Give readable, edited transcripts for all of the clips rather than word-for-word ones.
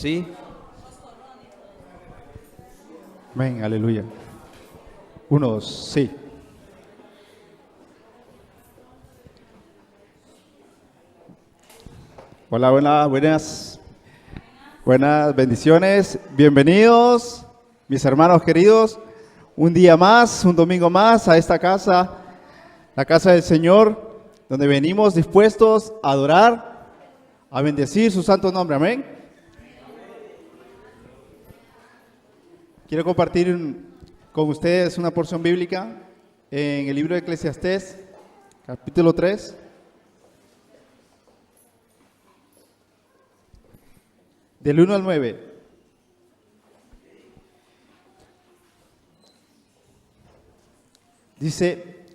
Sí. Amén, aleluya. Unos, sí. Hola, buenas bendiciones. Bienvenidos, mis hermanos queridos. Un día más, un domingo más a esta casa, la casa del Señor, donde venimos dispuestos a adorar, a bendecir su santo nombre. Amén. Quiero compartir con ustedes una porción bíblica en el libro de Eclesiastés, capítulo 3. Del 1 al 9. Dice,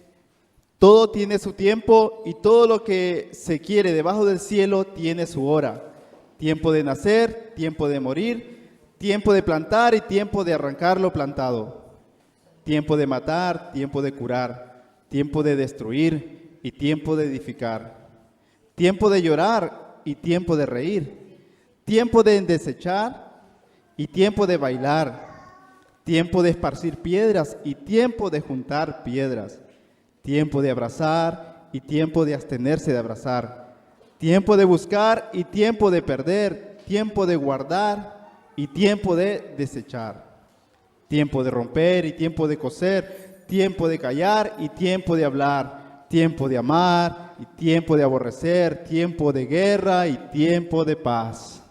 todo tiene su tiempo y todo lo que se quiere debajo del cielo tiene su hora. Tiempo de nacer, tiempo de morir, tiempo de plantar y tiempo de arrancar lo plantado. Tiempo de matar, tiempo de curar, tiempo de destruir y tiempo de edificar. Tiempo de llorar y tiempo de reír. Tiempo de desechar y tiempo de bailar, tiempo de esparcir piedras y tiempo de juntar piedras, tiempo de abrazar y tiempo de abstenerse de abrazar, tiempo de buscar y tiempo de perder, tiempo de guardar y tiempo de desechar, tiempo de romper y tiempo de coser, tiempo de callar y tiempo de hablar, tiempo de amar y tiempo de aborrecer, tiempo de guerra y tiempo de paz.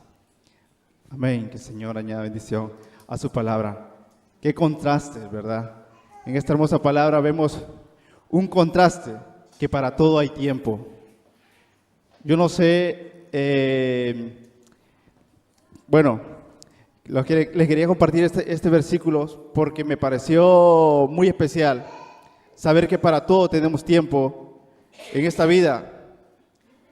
Amén, que el Señor añada bendición a su palabra. Qué contraste, ¿verdad? En esta hermosa palabra vemos un contraste, que para todo hay tiempo. Yo no sé, les quería compartir este versículo porque me pareció muy especial saber que para todo tenemos tiempo en esta vida.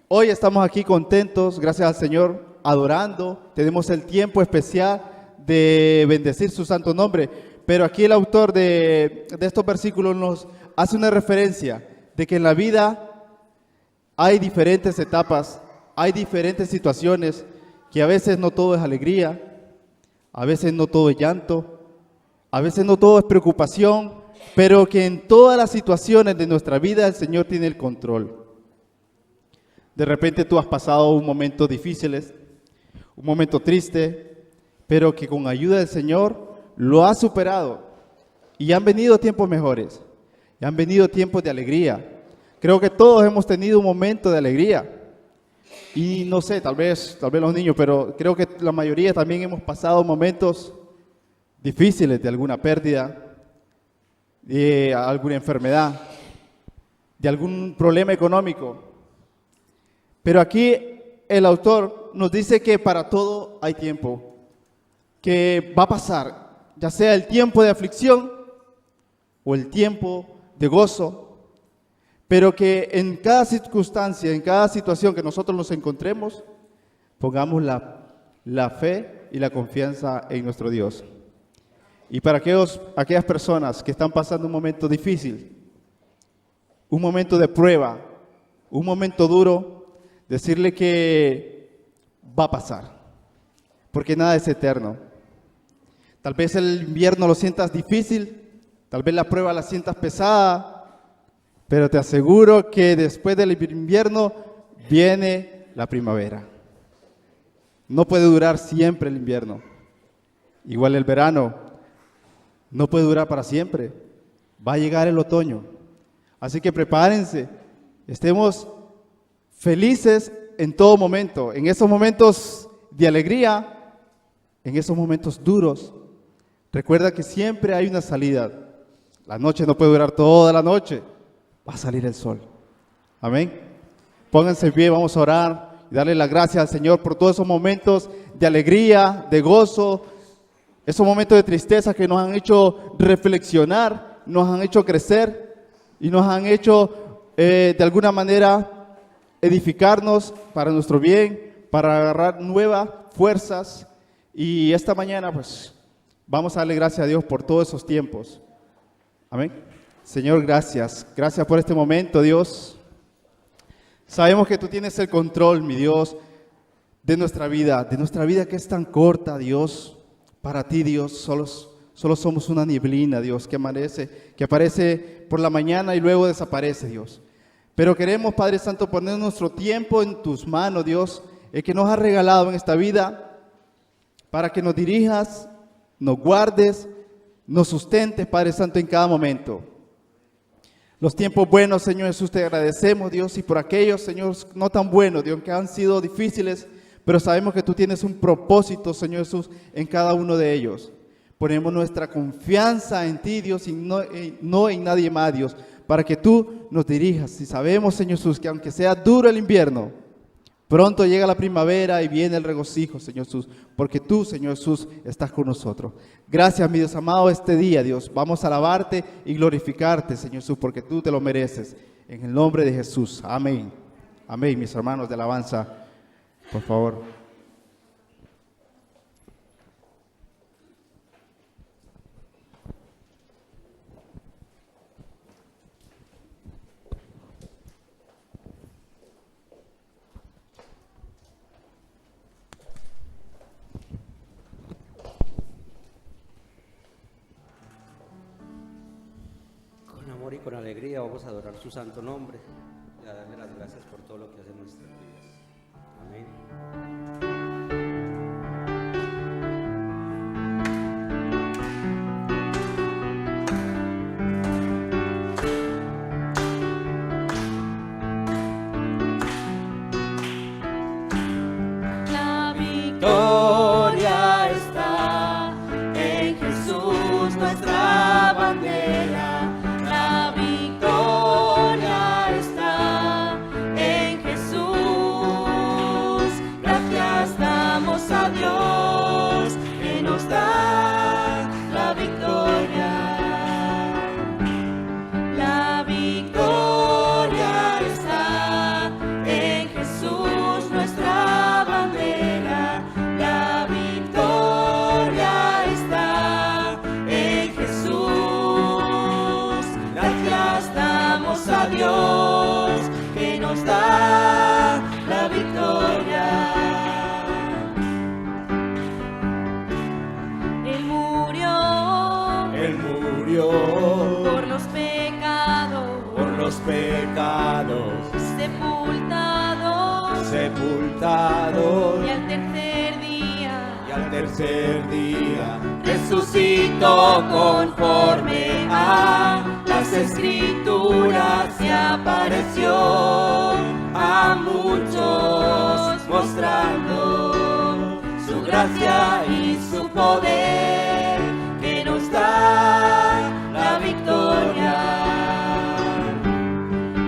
Hoy estamos aquí contentos, gracias al Señor, adorando, tenemos el tiempo especial de bendecir su santo nombre, pero aquí el autor de estos versículos nos hace una referencia de que en la vida hay diferentes etapas, hay diferentes situaciones, que a veces no todo es alegría, a veces no todo es llanto, a veces no todo es preocupación, pero que en todas las situaciones de nuestra vida el Señor tiene el control. De repente tú has pasado un momento difícil, un momento triste, pero que con ayuda del Señor lo has superado y han venido tiempos mejores, y han venido tiempos de alegría. Creo que todos hemos tenido un momento de alegría y no sé, tal vez los niños, pero creo que la mayoría también hemos pasado momentos difíciles de alguna pérdida, de alguna enfermedad, de algún problema económico. Pero aquí el autor nos dice que para todo hay tiempo, que va a pasar, ya sea el tiempo de aflicción o el tiempo de gozo, pero que en cada circunstancia, en cada situación que nosotros nos encontremos, pongamos la fe y la confianza en nuestro Dios. Y para aquellas personas que están pasando un momento difícil, un momento de prueba, un momento duro, decirle que va a pasar, porque nada es eterno. Tal vez el invierno lo sientas difícil, tal vez la prueba la sientas pesada, pero te aseguro que después del invierno viene la primavera. No puede durar siempre el invierno. Igual el verano no puede durar para siempre. Va a llegar el otoño. Así que prepárense, estemos felices en todo momento, en esos momentos de alegría, en esos momentos duros. Recuerda que siempre hay una salida. La noche no puede durar toda la noche, va a salir el sol. Amén. Pónganse en pie, vamos a orar y darle las gracias al Señor por todos esos momentos de alegría, de gozo, esos momentos de tristeza que nos han hecho reflexionar, nos han hecho crecer y nos han hecho de alguna manera edificarnos para nuestro bien, para agarrar nuevas fuerzas. Y esta mañana pues vamos a darle gracias a Dios por todos esos tiempos. Amén. Señor, gracias por este momento, Dios. Sabemos que tú tienes el control, mi Dios, de nuestra vida que es tan corta, Dios. Para ti, Dios, solo somos una neblina, Dios, que aparece por la mañana y luego desaparece, Dios. Pero queremos, Padre Santo, poner nuestro tiempo en tus manos, Dios, el que nos has regalado en esta vida, para que nos dirijas, nos guardes, nos sustentes, Padre Santo, en cada momento. Los tiempos buenos, Señor Jesús, te agradecemos, Dios, y por aquellos, Señor, no tan buenos, Dios, que han sido difíciles, pero sabemos que tú tienes un propósito, Señor Jesús, en cada uno de ellos. Ponemos nuestra confianza en ti, Dios, y no en nadie más, Dios, para que tú nos dirijas. Y sabemos, Señor Jesús, que aunque sea duro el invierno, pronto llega la primavera y viene el regocijo, Señor Jesús, porque tú, Señor Jesús, estás con nosotros. Gracias, mi Dios amado, este día, Dios. Vamos a alabarte y glorificarte, Señor Jesús, porque tú te lo mereces. En el nombre de Jesús. Amén. Amén, mis hermanos de alabanza. Por favor. Con amor y con alegría vamos a adorar su santo nombre y a darle las gracias por todo lo que hace en nuestras vidas. Amén. La victoria está en Jesús, nuestra bandera. La victoria está en Jesús. Gracias damos a Dios que nos da la victoria. La victoria está en Jesús, nuestra bandera. La victoria está en Jesús. Gracias damos a Dios que nos da la victoria. Él murió por los pecados, sepultado, y al tercer día resucitó conforme a las Escrituras y apareció a muchos mostrando su gracia y su poder que nos da la victoria.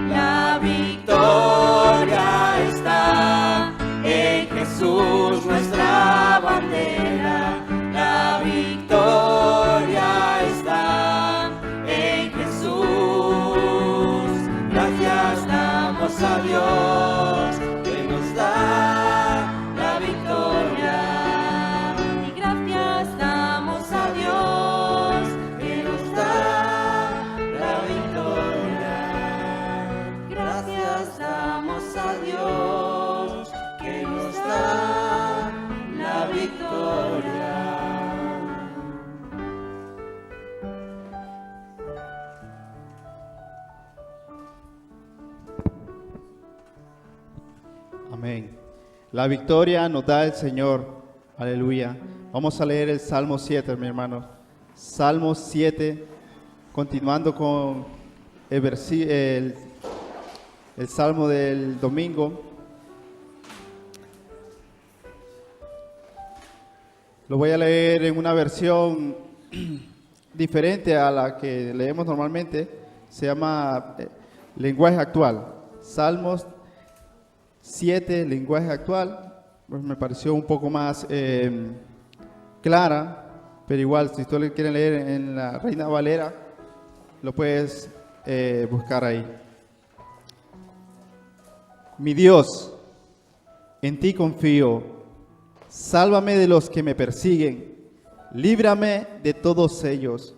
La victoria está en Jesús, nuestra bandera. La victoria está en Jesús. Gracias damos a Dios que nos da la victoria. Y gracias damos a Dios que nos da la victoria. Gracias damos a Dios que nos da la victoria. Amén. La victoria nos da el Señor. Aleluya. Vamos a leer el Salmo 7, mi hermano. Salmo 7, continuando con el Salmo del domingo. Lo voy a leer en una versión diferente a la que leemos normalmente. Se llama lenguaje actual. Salmos 7, lenguaje actual. Pues me pareció un poco más clara, pero igual, si tú le quieres leer en la Reina Valera, lo puedes buscar ahí. Mi Dios, en ti confío. Sálvame de los que me persiguen. Líbrame de todos ellos.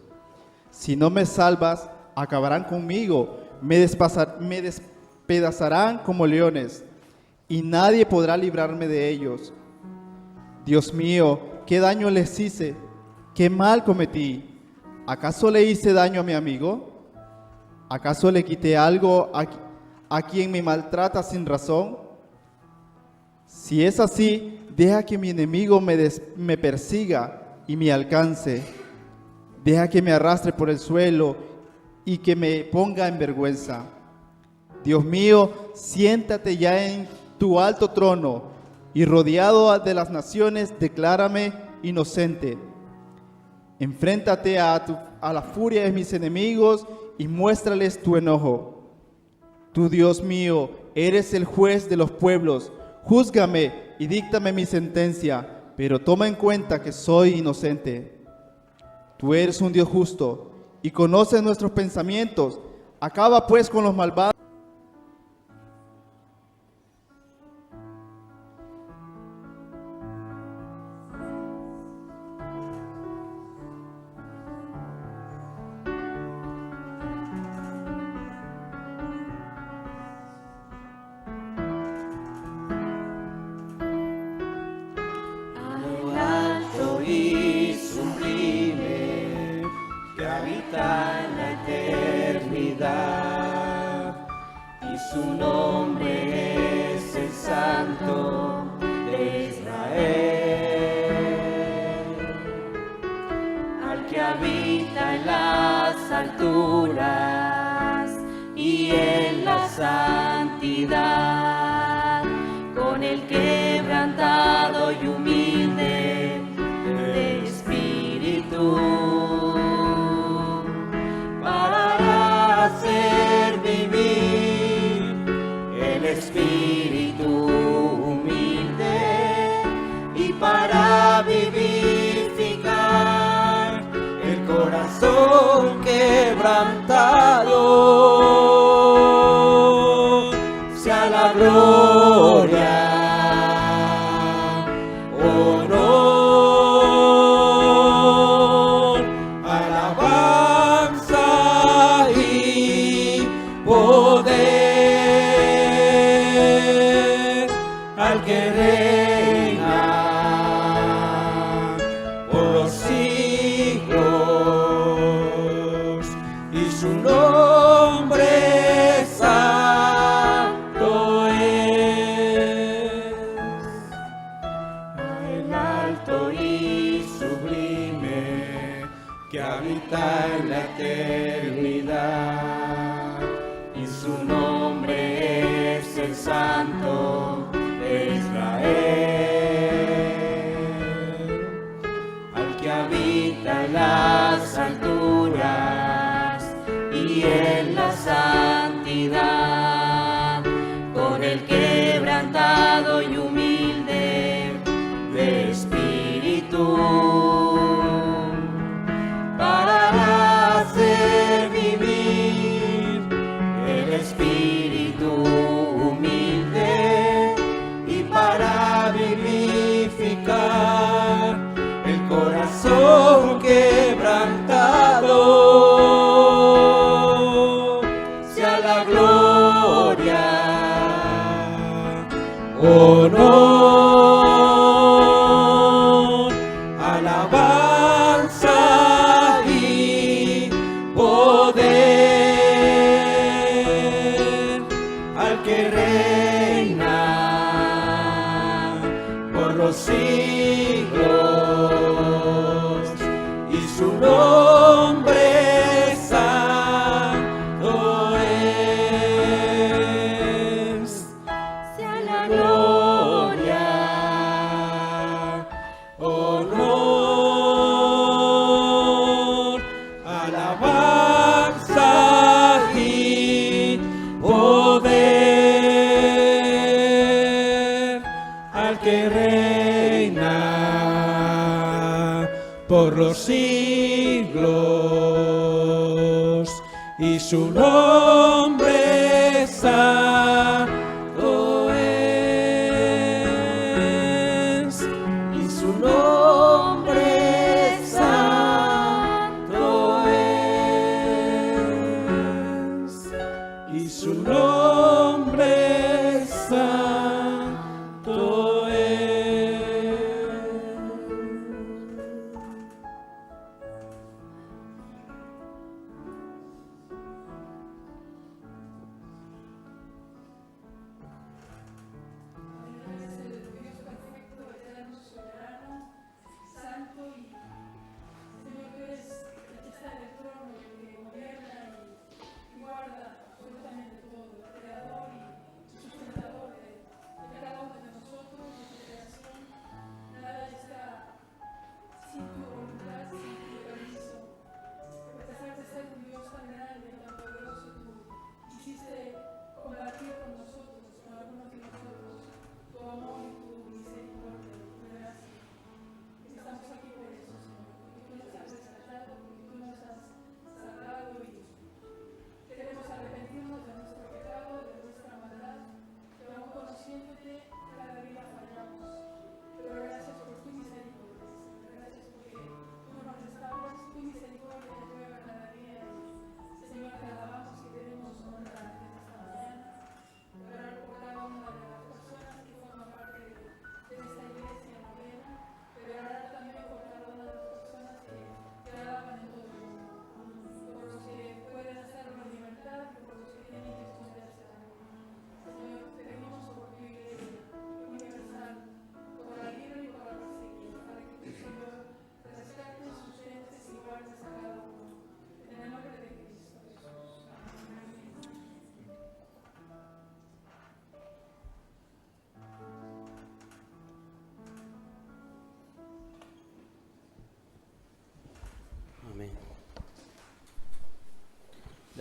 Si no me salvas, acabarán conmigo. Me despedazarán como leones. y nadie podrá librarme de ellos. Dios mío, ¿qué daño les hice? ¿Qué mal cometí? ¿Acaso le hice daño a mi amigo? ¿Acaso le quité algo a quien me maltrata sin razón? Si es así, deja que mi enemigo me persiga y me alcance. Deja que me arrastre por el suelo y que me ponga en vergüenza. Dios mío, siéntate ya en tu alto trono y rodeado de las naciones, declárame inocente. Enfréntate a la furia de mis enemigos y muéstrales tu enojo. Tú, Dios mío, eres el juez de los pueblos. Júzgame y díctame mi sentencia, pero toma en cuenta que soy inocente. Tú eres un Dios justo y conoces nuestros pensamientos. Acaba pues con los malvados. Alto y sublime, que habita en la eternidad, y su nombre es el Santo de Israel, al que habita en las alturas y en la santidad, con el quebrantado y humilde de espíritu, para hacer vivir el espíritu humilde y para vivificar el corazón quebrantado. Sea la gloria, honor, alabanza y poder al que reina por los siglos, y su nombre santo es. El alto y sublime, que habita en la eternidad, y su nombre es el Santo de Israel, al que habita en las alturas y en la santidad, con el quebrantado y humilde de espíritu, para hacer vivir el espíritu humilde y para vivificar el corazón quebrantado. Sea la gloria, honor, alabanza y poder al que reina por los siglos, y su nombre santo es. Sea la gloria, honor, alabanza y poder al que reina por los siglos, y su nombre santo es, y su nombre santo es, y su nombre santo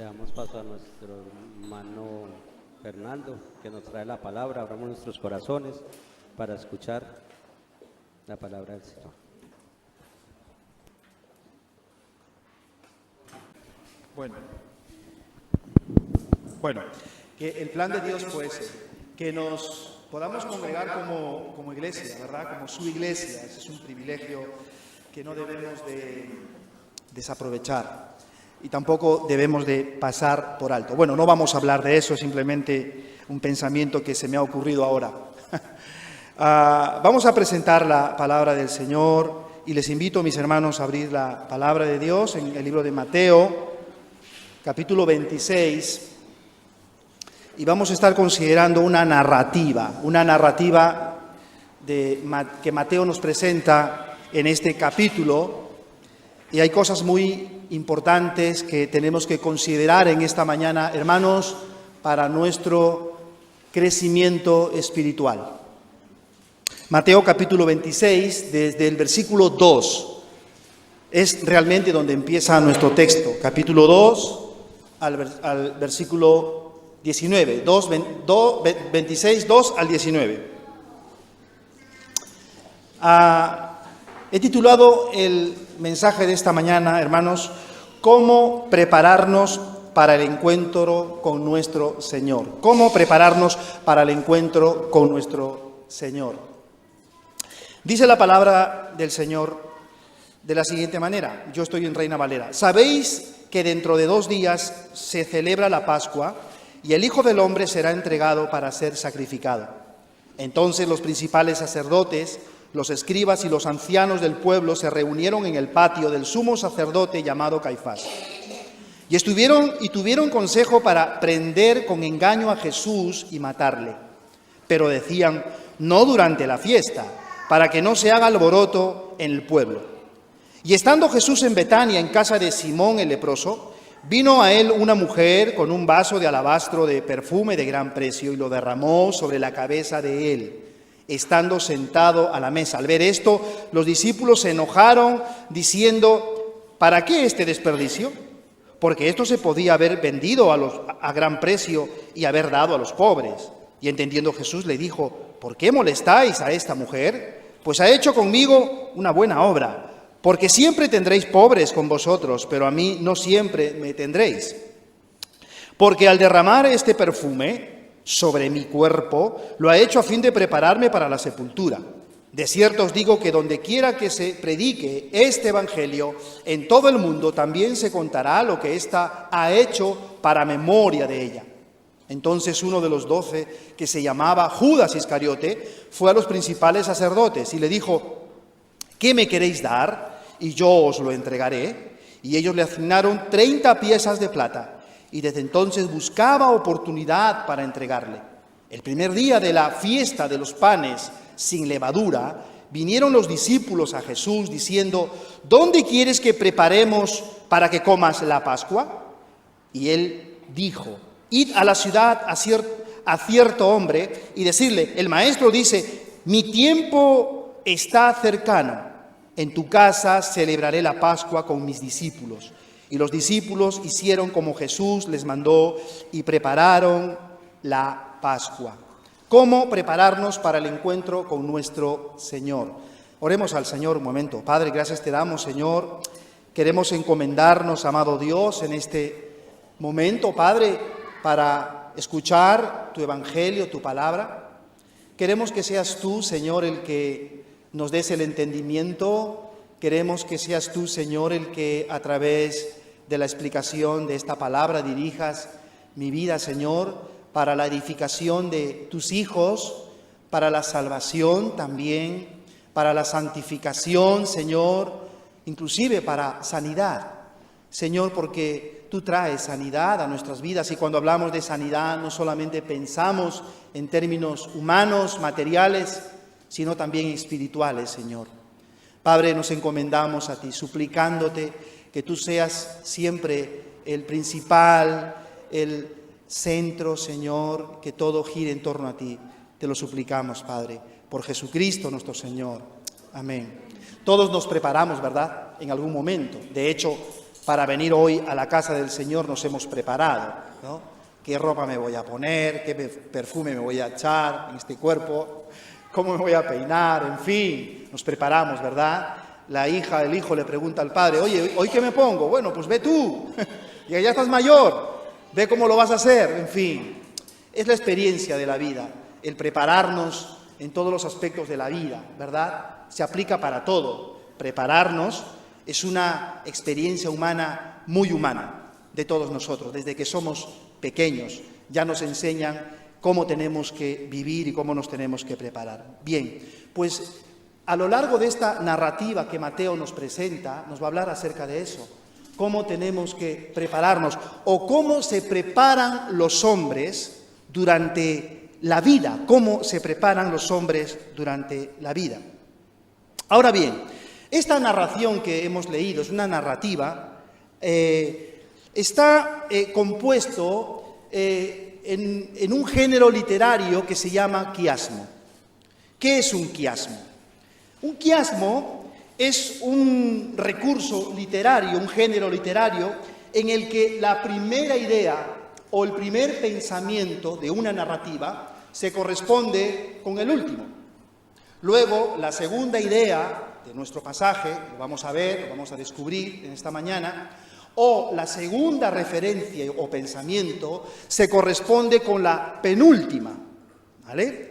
damos paso a nuestro hermano Fernando, que nos trae la palabra. Abramos nuestros corazones para escuchar la palabra del Señor. Bueno, que el plan de Dios pues que nos podamos congregar como iglesia, ¿verdad? Como su iglesia. Ese es un privilegio que no debemos de desaprovechar y tampoco debemos de pasar por alto. Bueno, no vamos a hablar de eso, es simplemente un pensamiento que se me ha ocurrido ahora. Vamos a presentar la palabra del Señor y les invito, mis hermanos, a abrir la palabra de Dios en el libro de Mateo, capítulo 26, y vamos a estar considerando una narrativa que Mateo nos presenta en este capítulo, y hay cosas muy importantes que tenemos que considerar en esta mañana, hermanos, para nuestro crecimiento espiritual. Mateo capítulo 26, desde el versículo 2, es realmente donde empieza nuestro texto, capítulo 2 al versículo 19, 26, 2 al 19. He titulado el mensaje de esta mañana, hermanos, ¿cómo prepararnos para el encuentro con nuestro Señor? ¿Cómo prepararnos para el encuentro con nuestro Señor? Dice la palabra del Señor de la siguiente manera, yo estoy en Reina Valera. ¿Sabéis que dentro de 2 días se celebra la Pascua y el Hijo del Hombre será entregado para ser sacrificado? Entonces los principales sacerdotes, los escribas y los ancianos del pueblo se reunieron en el patio del sumo sacerdote llamado Caifás. Y tuvieron consejo para prender con engaño a Jesús y matarle. Pero decían, no durante la fiesta, para que no se haga alboroto en el pueblo. Y estando Jesús en Betania, en casa de Simón el leproso, vino a él una mujer con un vaso de alabastro de perfume de gran precio y lo derramó sobre la cabeza de él, estando sentado a la mesa. Al ver esto, los discípulos se enojaron, diciendo, ¿para qué este desperdicio? Porque esto se podía haber vendido a gran precio y haber dado a los pobres. Y entendiendo Jesús le dijo, ¿por qué molestáis a esta mujer? Pues ha hecho conmigo una buena obra. Porque siempre tendréis pobres con vosotros, pero a mí no siempre me tendréis. Porque al derramar este perfume sobre mi cuerpo, lo ha hecho a fin de prepararme para la sepultura. De cierto os digo que donde quiera que se predique este evangelio, en todo el mundo también se contará lo que ésta ha hecho para memoria de ella. Entonces uno de los 12, que se llamaba Judas Iscariote, fue a los principales sacerdotes y le dijo, ¿qué me queréis dar? Y yo os lo entregaré. Y ellos le asignaron 30 piezas de plata. Y desde entonces buscaba oportunidad para entregarle. El primer día de la fiesta de los panes sin levadura, vinieron los discípulos a Jesús diciendo, ¿dónde quieres que preparemos para que comas la Pascua? Y él dijo, id a la ciudad a cierto hombre y decirle, el maestro dice, mi tiempo está cercano, en tu casa celebraré la Pascua con mis discípulos. Y los discípulos hicieron como Jesús les mandó y prepararon la Pascua. ¿Cómo prepararnos para el encuentro con nuestro Señor? Oremos al Señor un momento. Padre, gracias te damos, Señor. Queremos encomendarnos, amado Dios, en este momento, Padre, para escuchar tu evangelio, tu palabra. Queremos que seas tú, Señor, el que nos des el entendimiento. Queremos que seas tú, Señor, el que a través de la explicación de esta palabra dirijas mi vida, Señor, para la edificación de tus hijos, para la salvación también, para la santificación, Señor, inclusive para sanidad. Señor, porque tú traes sanidad a nuestras vidas y cuando hablamos de sanidad no solamente pensamos en términos humanos, materiales, sino también espirituales, Señor. Padre, nos encomendamos a ti, suplicándote que tú seas siempre el principal, el centro, Señor, que todo gire en torno a ti. Te lo suplicamos, Padre, por Jesucristo nuestro Señor. Amén. Todos nos preparamos, ¿verdad? En algún momento. De hecho, para venir hoy a la casa del Señor nos hemos preparado, ¿no? ¿Qué ropa me voy a poner? ¿Qué perfume me voy a echar en este cuerpo? ¿Cómo me voy a peinar? En fin, nos preparamos, ¿verdad? La hija, el hijo le pregunta al padre, oye, ¿hoy qué me pongo? Bueno, pues ve tú, ya estás mayor, ve cómo lo vas a hacer, en fin. Es la experiencia de la vida, el prepararnos en todos los aspectos de la vida, ¿verdad? Se aplica para todo. Prepararnos es una experiencia humana, muy humana, de todos nosotros. Desde que somos pequeños ya nos enseñan cómo tenemos que vivir y cómo nos tenemos que preparar. Bien, pues a lo largo de esta narrativa que Mateo nos presenta, nos va a hablar acerca de eso, cómo tenemos que prepararnos o cómo se preparan los hombres durante la vida, cómo se preparan los hombres durante la vida. Ahora bien, esta narración que hemos leído es una narrativa, está compuesto en un género literario que se llama quiasmo. ¿Qué es un quiasmo? Un quiasmo es un recurso literario, un género literario, en el que la primera idea o el primer pensamiento de una narrativa se corresponde con el último. Luego, la segunda idea de nuestro pasaje, lo vamos a ver, lo vamos a descubrir en esta mañana, o la segunda referencia o pensamiento se corresponde con la penúltima, ¿vale?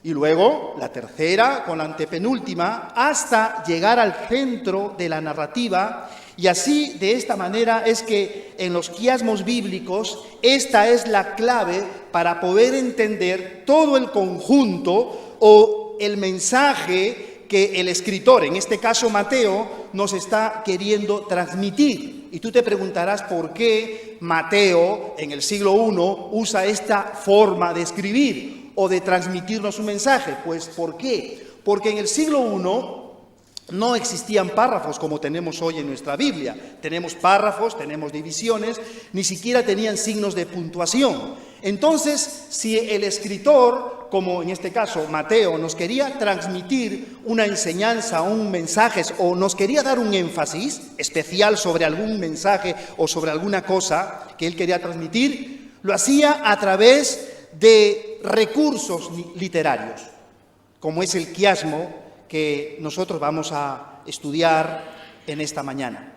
Y luego la tercera con la antepenúltima hasta llegar al centro de la narrativa, y así, de esta manera, es que en los quiasmos bíblicos esta es la clave para poder entender todo el conjunto o el mensaje que el escritor, en este caso Mateo, nos está queriendo transmitir. Y tú te preguntarás por qué Mateo, en el siglo I, usa esta forma de escribir o de transmitirnos un mensaje. Pues, ¿por qué? Porque en el siglo I no existían párrafos como tenemos hoy en nuestra Biblia. Tenemos párrafos, tenemos divisiones, ni siquiera tenían signos de puntuación. Entonces, si el escritor, como en este caso Mateo, nos quería transmitir una enseñanza, un mensaje, o nos quería dar un énfasis especial sobre algún mensaje o sobre alguna cosa que él quería transmitir, lo hacía a través de recursos literarios, como es el quiasmo que nosotros vamos a estudiar en esta mañana.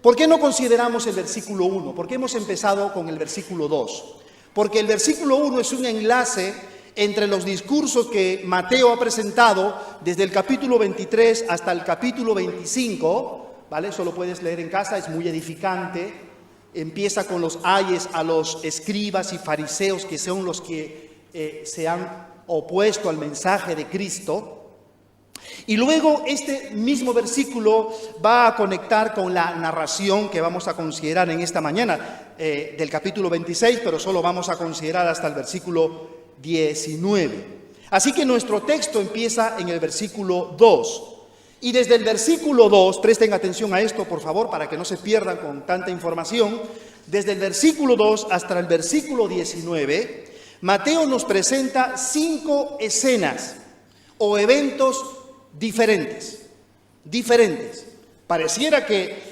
¿Por qué no consideramos el versículo 1? ¿Por qué hemos empezado con el versículo 2? Porque el versículo 1 es un enlace entre los discursos que Mateo ha presentado desde el capítulo 23 hasta el capítulo 25, ¿vale? Eso lo puedes leer en casa, es muy edificante. Empieza con los ayes a los escribas y fariseos, que son los que se han opuesto al mensaje de Cristo. Y luego este mismo versículo va a conectar con la narración que vamos a considerar en esta mañana del capítulo 26, pero solo vamos a considerar hasta el versículo 19. Así que nuestro texto empieza en el versículo 2. Y desde el versículo 2, presten atención a esto, por favor, para que no se pierdan con tanta información. Desde el versículo 2 hasta el versículo 19, Mateo nos presenta 5 escenas o eventos diferentes. Pareciera que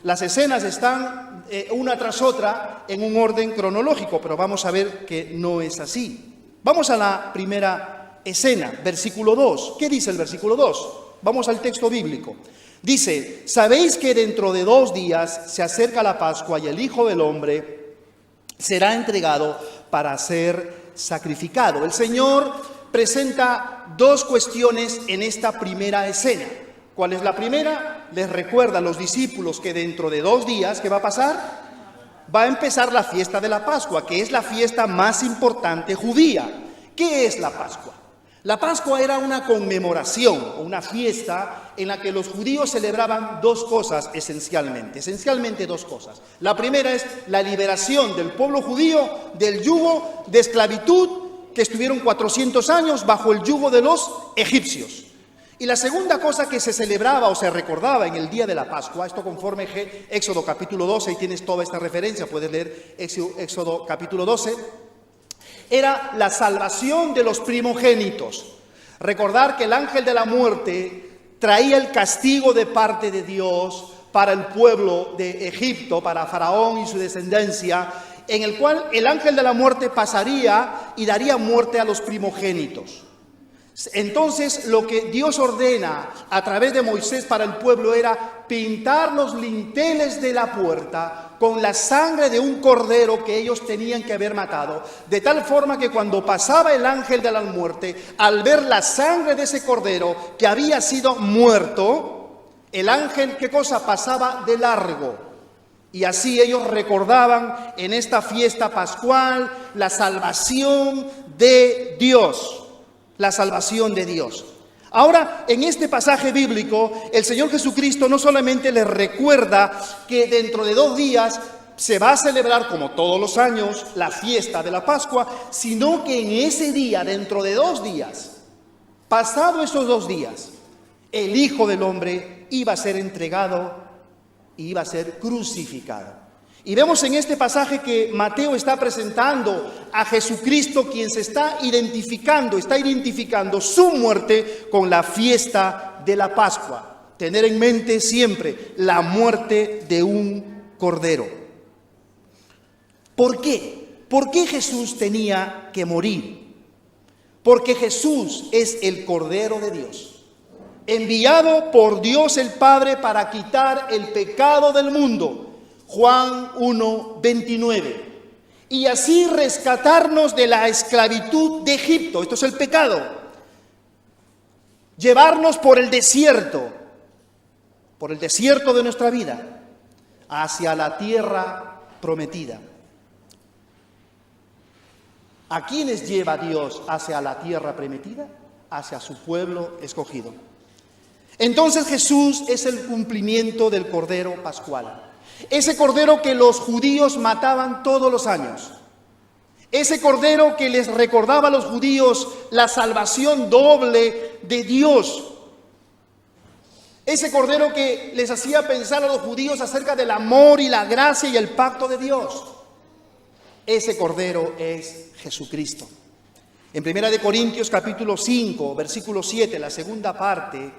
las escenas están una tras otra en un orden cronológico, pero vamos a ver que no es así. Vamos a la primera escena, versículo 2. ¿Qué dice el versículo 2? Vamos al texto bíblico. Dice: sabéis que dentro de 2 días se acerca la Pascua y el Hijo del Hombre será entregado para ser sacrificado. El Señor presenta 2 cuestiones en esta primera escena. ¿Cuál es la primera? Les recuerda a los discípulos que dentro de 2 días, ¿qué va a pasar? Va a empezar la fiesta de la Pascua, que es la fiesta más importante judía. ¿Qué es la Pascua? La Pascua era una conmemoración o una fiesta en la que los judíos celebraban 2 cosas esencialmente 2 cosas. La primera es la liberación del pueblo judío del yugo de esclavitud que estuvieron 400 años bajo el yugo de los egipcios. Y la segunda cosa que se celebraba o se recordaba en el día de la Pascua, esto conforme Éxodo capítulo 12, y tienes toda esta referencia, puedes leer Éxodo capítulo 12, era la salvación de los primogénitos. Recordar que el ángel de la muerte traía el castigo de parte de Dios para el pueblo de Egipto, para Faraón y su descendencia, en el cual el ángel de la muerte pasaría y daría muerte a los primogénitos. Entonces, lo que Dios ordena a través de Moisés para el pueblo era pintar los linteles de la puerta con la sangre de un cordero que ellos tenían que haber matado, de tal forma que cuando pasaba el ángel de la muerte, al ver la sangre de ese cordero que había sido muerto, el ángel, ¿qué cosa? Pasaba de largo. Y así ellos recordaban en esta fiesta pascual la salvación de Dios. La salvación de Dios. Ahora, en este pasaje bíblico, el Señor Jesucristo no solamente les recuerda que dentro de 2 días se va a celebrar, como todos los años, la fiesta de la Pascua, sino que en ese día, dentro de 2 días, pasado esos 2 días, el Hijo del Hombre iba a ser entregado y iba a ser crucificado. Y vemos en este pasaje que Mateo está presentando a Jesucristo, quien se está identificando su muerte con la fiesta de la Pascua. Tener en mente siempre la muerte de un cordero. ¿Por qué? ¿Por qué Jesús tenía que morir? Porque Jesús es el Cordero de Dios, enviado por Dios el Padre para quitar el pecado del mundo. Juan 1:29. Y así rescatarnos de la esclavitud de Egipto. Esto es el pecado. Llevarnos por el desierto de nuestra vida, hacia la tierra prometida. ¿A quiénes lleva Dios hacia la tierra prometida? Hacia su pueblo escogido. Entonces Jesús es el cumplimiento del Cordero Pascual. Ese cordero que los judíos mataban todos los años. Ese cordero que les recordaba a los judíos la salvación doble de Dios. Ese cordero que les hacía pensar a los judíos acerca del amor y la gracia y el pacto de Dios. Ese cordero es Jesucristo. En 1 Corintios capítulo 5, versículo 7, la segunda parte,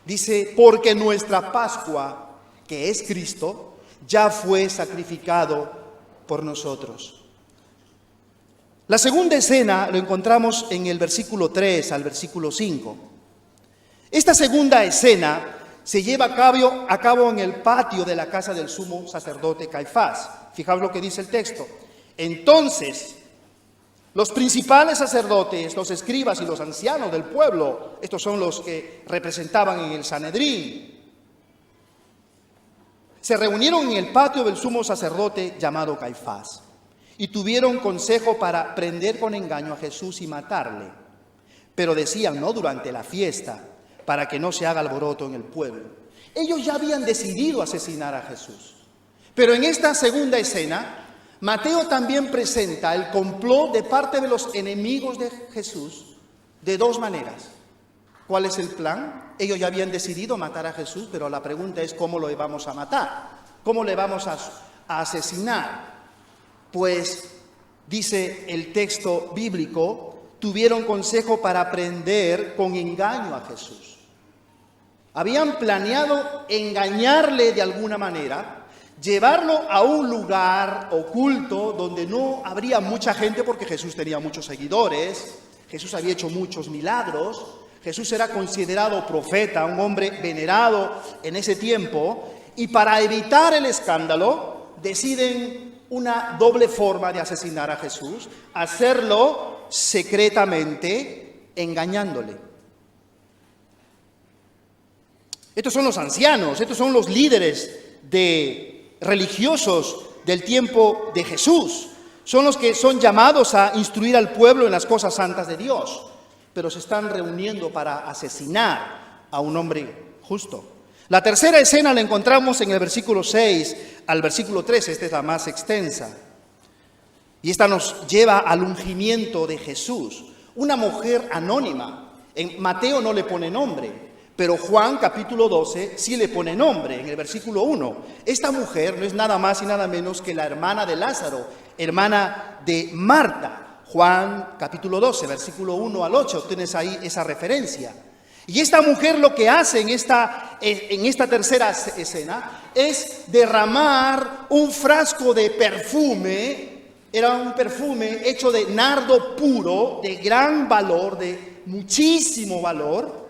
dice: porque nuestra Pascua, que es Cristo, ya fue sacrificado por nosotros. La segunda escena lo encontramos en el versículo 3 al versículo 5. Esta segunda escena se lleva a cabo en el patio de la casa del sumo sacerdote Caifás. Fijaos lo que dice el texto. Entonces, los principales sacerdotes, los escribas y los ancianos del pueblo, estos son los que representaban en el Sanedrín, se reunieron en el patio del sumo sacerdote llamado Caifás y tuvieron consejo para prender con engaño a Jesús y matarle. Pero decían: no durante la fiesta, para que no se haga alboroto en el pueblo. Ellos ya habían decidido asesinar a Jesús. Pero en esta segunda escena, Mateo también presenta el complot de parte de los enemigos de Jesús de 2 maneras. ¿Cuál es el plan? Ellos ya habían decidido matar a Jesús, pero la pregunta es: ¿cómo lo vamos a matar? ¿Cómo le vamos a asesinar? Pues dice el texto bíblico, tuvieron consejo para prender con engaño a Jesús. Habían planeado engañarle de alguna manera, llevarlo a un lugar oculto donde no habría mucha gente, porque Jesús tenía muchos seguidores, Jesús había hecho muchos milagros. Jesús era considerado profeta, un hombre venerado en ese tiempo, y para evitar el escándalo deciden una doble forma de asesinar a Jesús: hacerlo secretamente, engañándole. Estos son los ancianos, estos son los líderes religiosos del tiempo de Jesús. Son los que son llamados a instruir al pueblo en las cosas santas de Dios, pero se están reuniendo para asesinar a un hombre justo. La tercera escena la encontramos en el versículo 6 al versículo 13, esta es la más extensa. Y esta nos lleva al ungimiento de Jesús. Una mujer anónima. En Mateo no le pone nombre, pero Juan capítulo 12 sí le pone nombre en el versículo 1. Esta mujer no es nada más y nada menos que la hermana de Lázaro, hermana de Marta. Juan capítulo 12, versículo 1 al 8, tienes ahí esa referencia. Y esta mujer lo que hace en esta tercera escena es derramar un frasco de perfume. Era un perfume hecho de nardo puro, de gran valor, de muchísimo valor.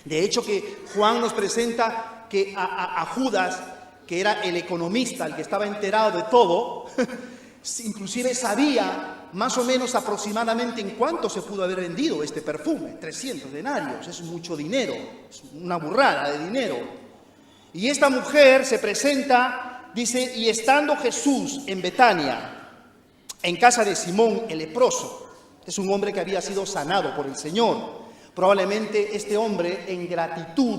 De hecho, que Juan nos presenta que a Judas, que era el economista, el que estaba enterado de todo, inclusive sabía más o menos aproximadamente en cuánto se pudo haber vendido este perfume. 300 denarios, es mucho dinero, es una burrada de dinero. Y esta mujer se presenta, dice, y estando Jesús en Betania, en casa de Simón el leproso, es un hombre que había sido sanado por el Señor. Probablemente este hombre, en gratitud,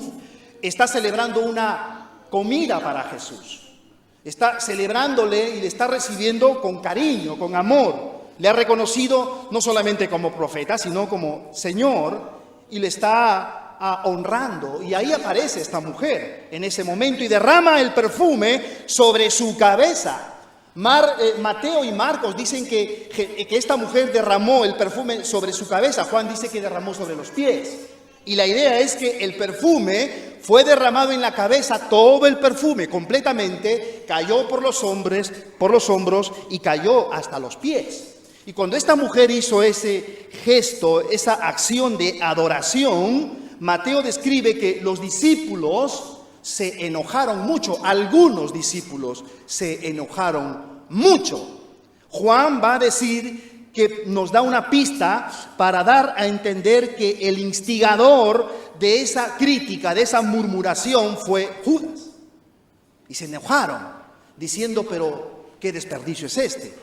está celebrando una comida para Jesús. Está celebrándole y le está recibiendo con cariño, con amor. Le ha reconocido no solamente como profeta, sino como Señor, y le está honrando. Y ahí aparece esta mujer en ese momento y derrama el perfume sobre su cabeza. Mateo y Marcos dicen que esta mujer derramó el perfume sobre su cabeza. Juan dice que derramó sobre los pies. Y la idea es que el perfume fue derramado en la cabeza, todo el perfume completamente cayó por los hombros y cayó hasta los pies. Y cuando esta mujer hizo ese gesto, esa acción de adoración, Mateo describe que los discípulos se enojaron mucho. Algunos discípulos se enojaron mucho. Juan va a decir que nos da una pista para dar a entender que el instigador de esa crítica, de esa murmuración fue Judas. Y se enojaron, diciendo, pero ¿qué desperdicio es este?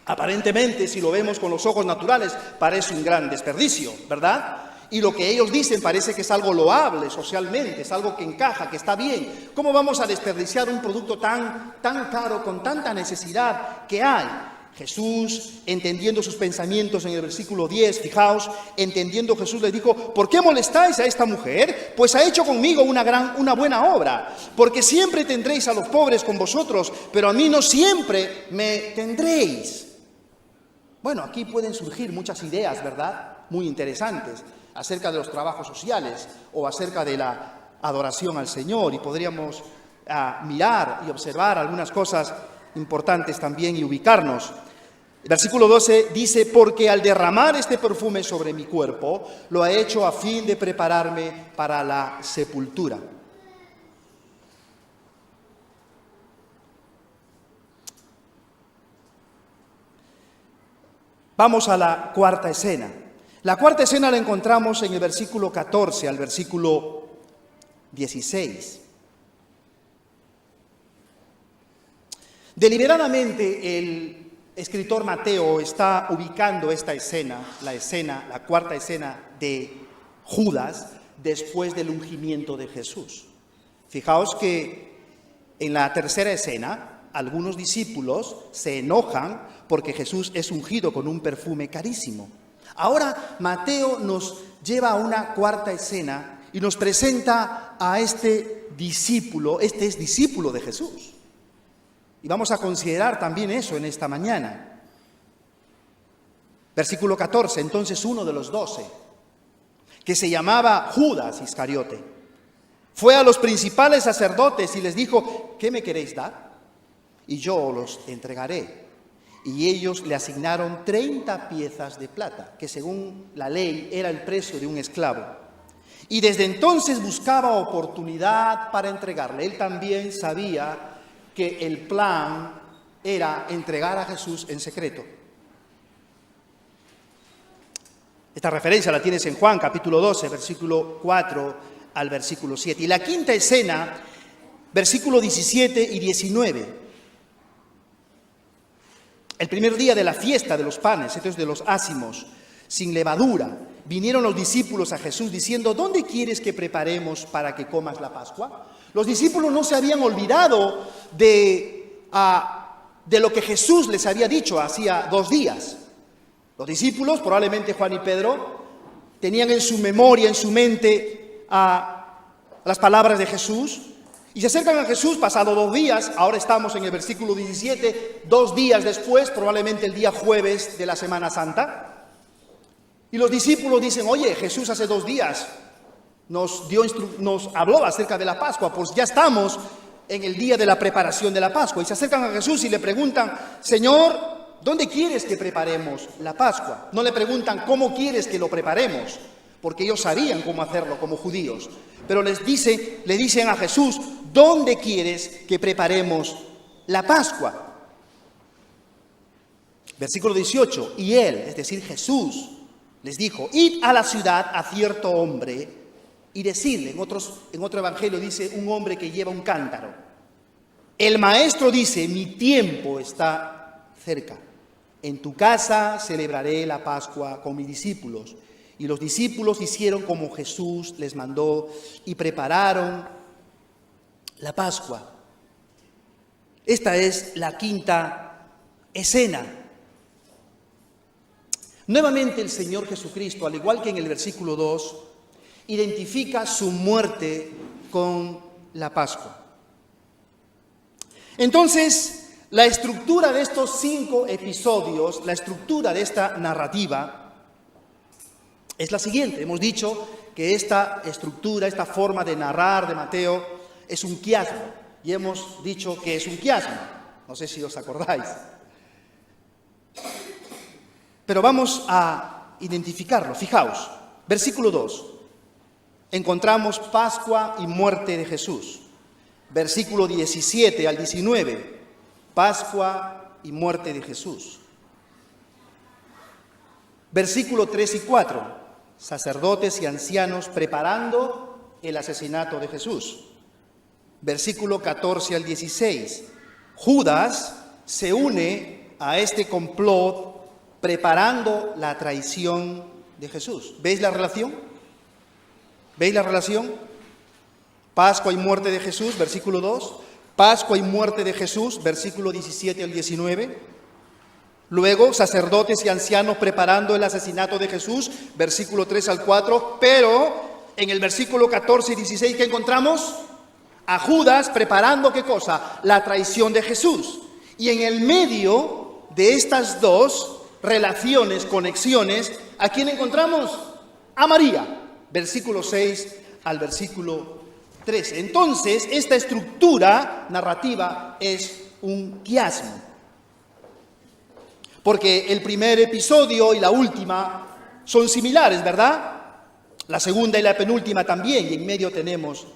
Aparentemente, si lo vemos con los ojos naturales, parece un gran desperdicio, ¿verdad? Y lo que ellos dicen parece que es algo loable socialmente, es algo que encaja, que está bien. ¿Cómo vamos a desperdiciar un producto tan caro, con tanta necesidad que hay? Jesús, entendiendo sus pensamientos en el versículo 10, fijaos, entendiendo Jesús les dijo, ¿por qué molestáis a esta mujer? Pues ha hecho conmigo una buena obra, porque siempre tendréis a los pobres con vosotros, pero a mí no siempre me tendréis. Bueno, aquí pueden surgir muchas ideas, ¿verdad? Muy interesantes, acerca de los trabajos sociales o acerca de la adoración al Señor, y podríamos mirar y observar algunas cosas importantes también y ubicarnos. El versículo 12 dice, porque al derramar este perfume sobre mi cuerpo, lo ha hecho a fin de prepararme para la sepultura. Vamos a la cuarta escena. La cuarta escena la encontramos en el versículo 14 al versículo 16. Deliberadamente el escritor Mateo está ubicando esta escena, la cuarta escena de Judas, después del ungimiento de Jesús. Fijaos que en la tercera escena, algunos discípulos se enojan porque Jesús es ungido con un perfume carísimo. Ahora Mateo nos lleva a una cuarta escena y nos presenta a este discípulo. Este es discípulo de Jesús. Y vamos a considerar también eso en esta mañana. Versículo 14, entonces uno de los 12, que se llamaba Judas Iscariote, fue a los principales sacerdotes y les dijo, ¿qué me queréis dar? Y yo los entregaré. Y ellos le asignaron 30 piezas de plata, que según la ley era el precio de un esclavo. Y desde entonces buscaba oportunidad para entregarle. Él también sabía que el plan era entregar a Jesús en secreto. Esta referencia la tienes en Juan, capítulo 12, versículo 4 al versículo 7. Y la quinta escena, versículo 17 y 19. El primer día de la fiesta de los panes, esto es de los ácimos, sin levadura, vinieron los discípulos a Jesús diciendo, ¿dónde quieres que preparemos para que comas la Pascua? Los discípulos no se habían olvidado de lo que Jesús les había dicho hacía 2 días. Los discípulos, probablemente Juan y Pedro, tenían en su memoria, en su mente, las palabras de Jesús. Y se acercan a Jesús, pasado 2 días, ahora estamos en el versículo 17, 2 días después, probablemente el día jueves de la Semana Santa. Y los discípulos dicen, oye, Jesús hace 2 días nos habló acerca de la Pascua, pues ya estamos en el día de la preparación de la Pascua. Y se acercan a Jesús y le preguntan, Señor, ¿dónde quieres que preparemos la Pascua? No le preguntan, ¿cómo quieres que lo preparemos? Porque ellos sabían cómo hacerlo como judíos. Pero le dicen a Jesús, ¿dónde quieres que preparemos la Pascua? Versículo 18, y él, es decir, Jesús, les dijo, id a la ciudad a cierto hombre y decidle, en otro evangelio dice, un hombre que lleva un cántaro. El maestro dice, mi tiempo está cerca. En tu casa celebraré la Pascua con mis discípulos. Y los discípulos hicieron como Jesús les mandó y prepararon la Pascua. Esta es la quinta escena. Nuevamente el Señor Jesucristo, al igual que en el versículo 2, identifica su muerte con la Pascua. Entonces, la estructura de estos 5 episodios, la estructura de esta narrativa, es la siguiente. Hemos dicho que esta estructura, esta forma de narrar de Mateo es un quiasmo. Y hemos dicho que es un quiasmo. No sé si os acordáis. Pero vamos a identificarlo. Fijaos, versículo 2. Encontramos Pascua y muerte de Jesús. Versículo 17 al 19. Pascua y muerte de Jesús. Versículo 3 y 4. Sacerdotes y ancianos preparando el asesinato de Jesús. Versículo 14 al 16. Judas se une a este complot preparando la traición de Jesús. ¿Veis la relación? ¿Veis la relación? Pascua y muerte de Jesús, versículo 2. Pascua y muerte de Jesús, versículo 17 al 19. Luego, sacerdotes y ancianos preparando el asesinato de Jesús, versículo 3 al 4. Pero en el versículo 14 y 16, ¿qué encontramos? A Judas preparando, ¿qué cosa? La traición de Jesús. Y en el medio de estas dos relaciones, conexiones, ¿a quién encontramos? A María, versículo 6 al versículo 13. Entonces, esta estructura narrativa es un quiasmo. Porque el primer episodio y la última son similares, ¿verdad? La segunda y la penúltima también, y en medio tenemos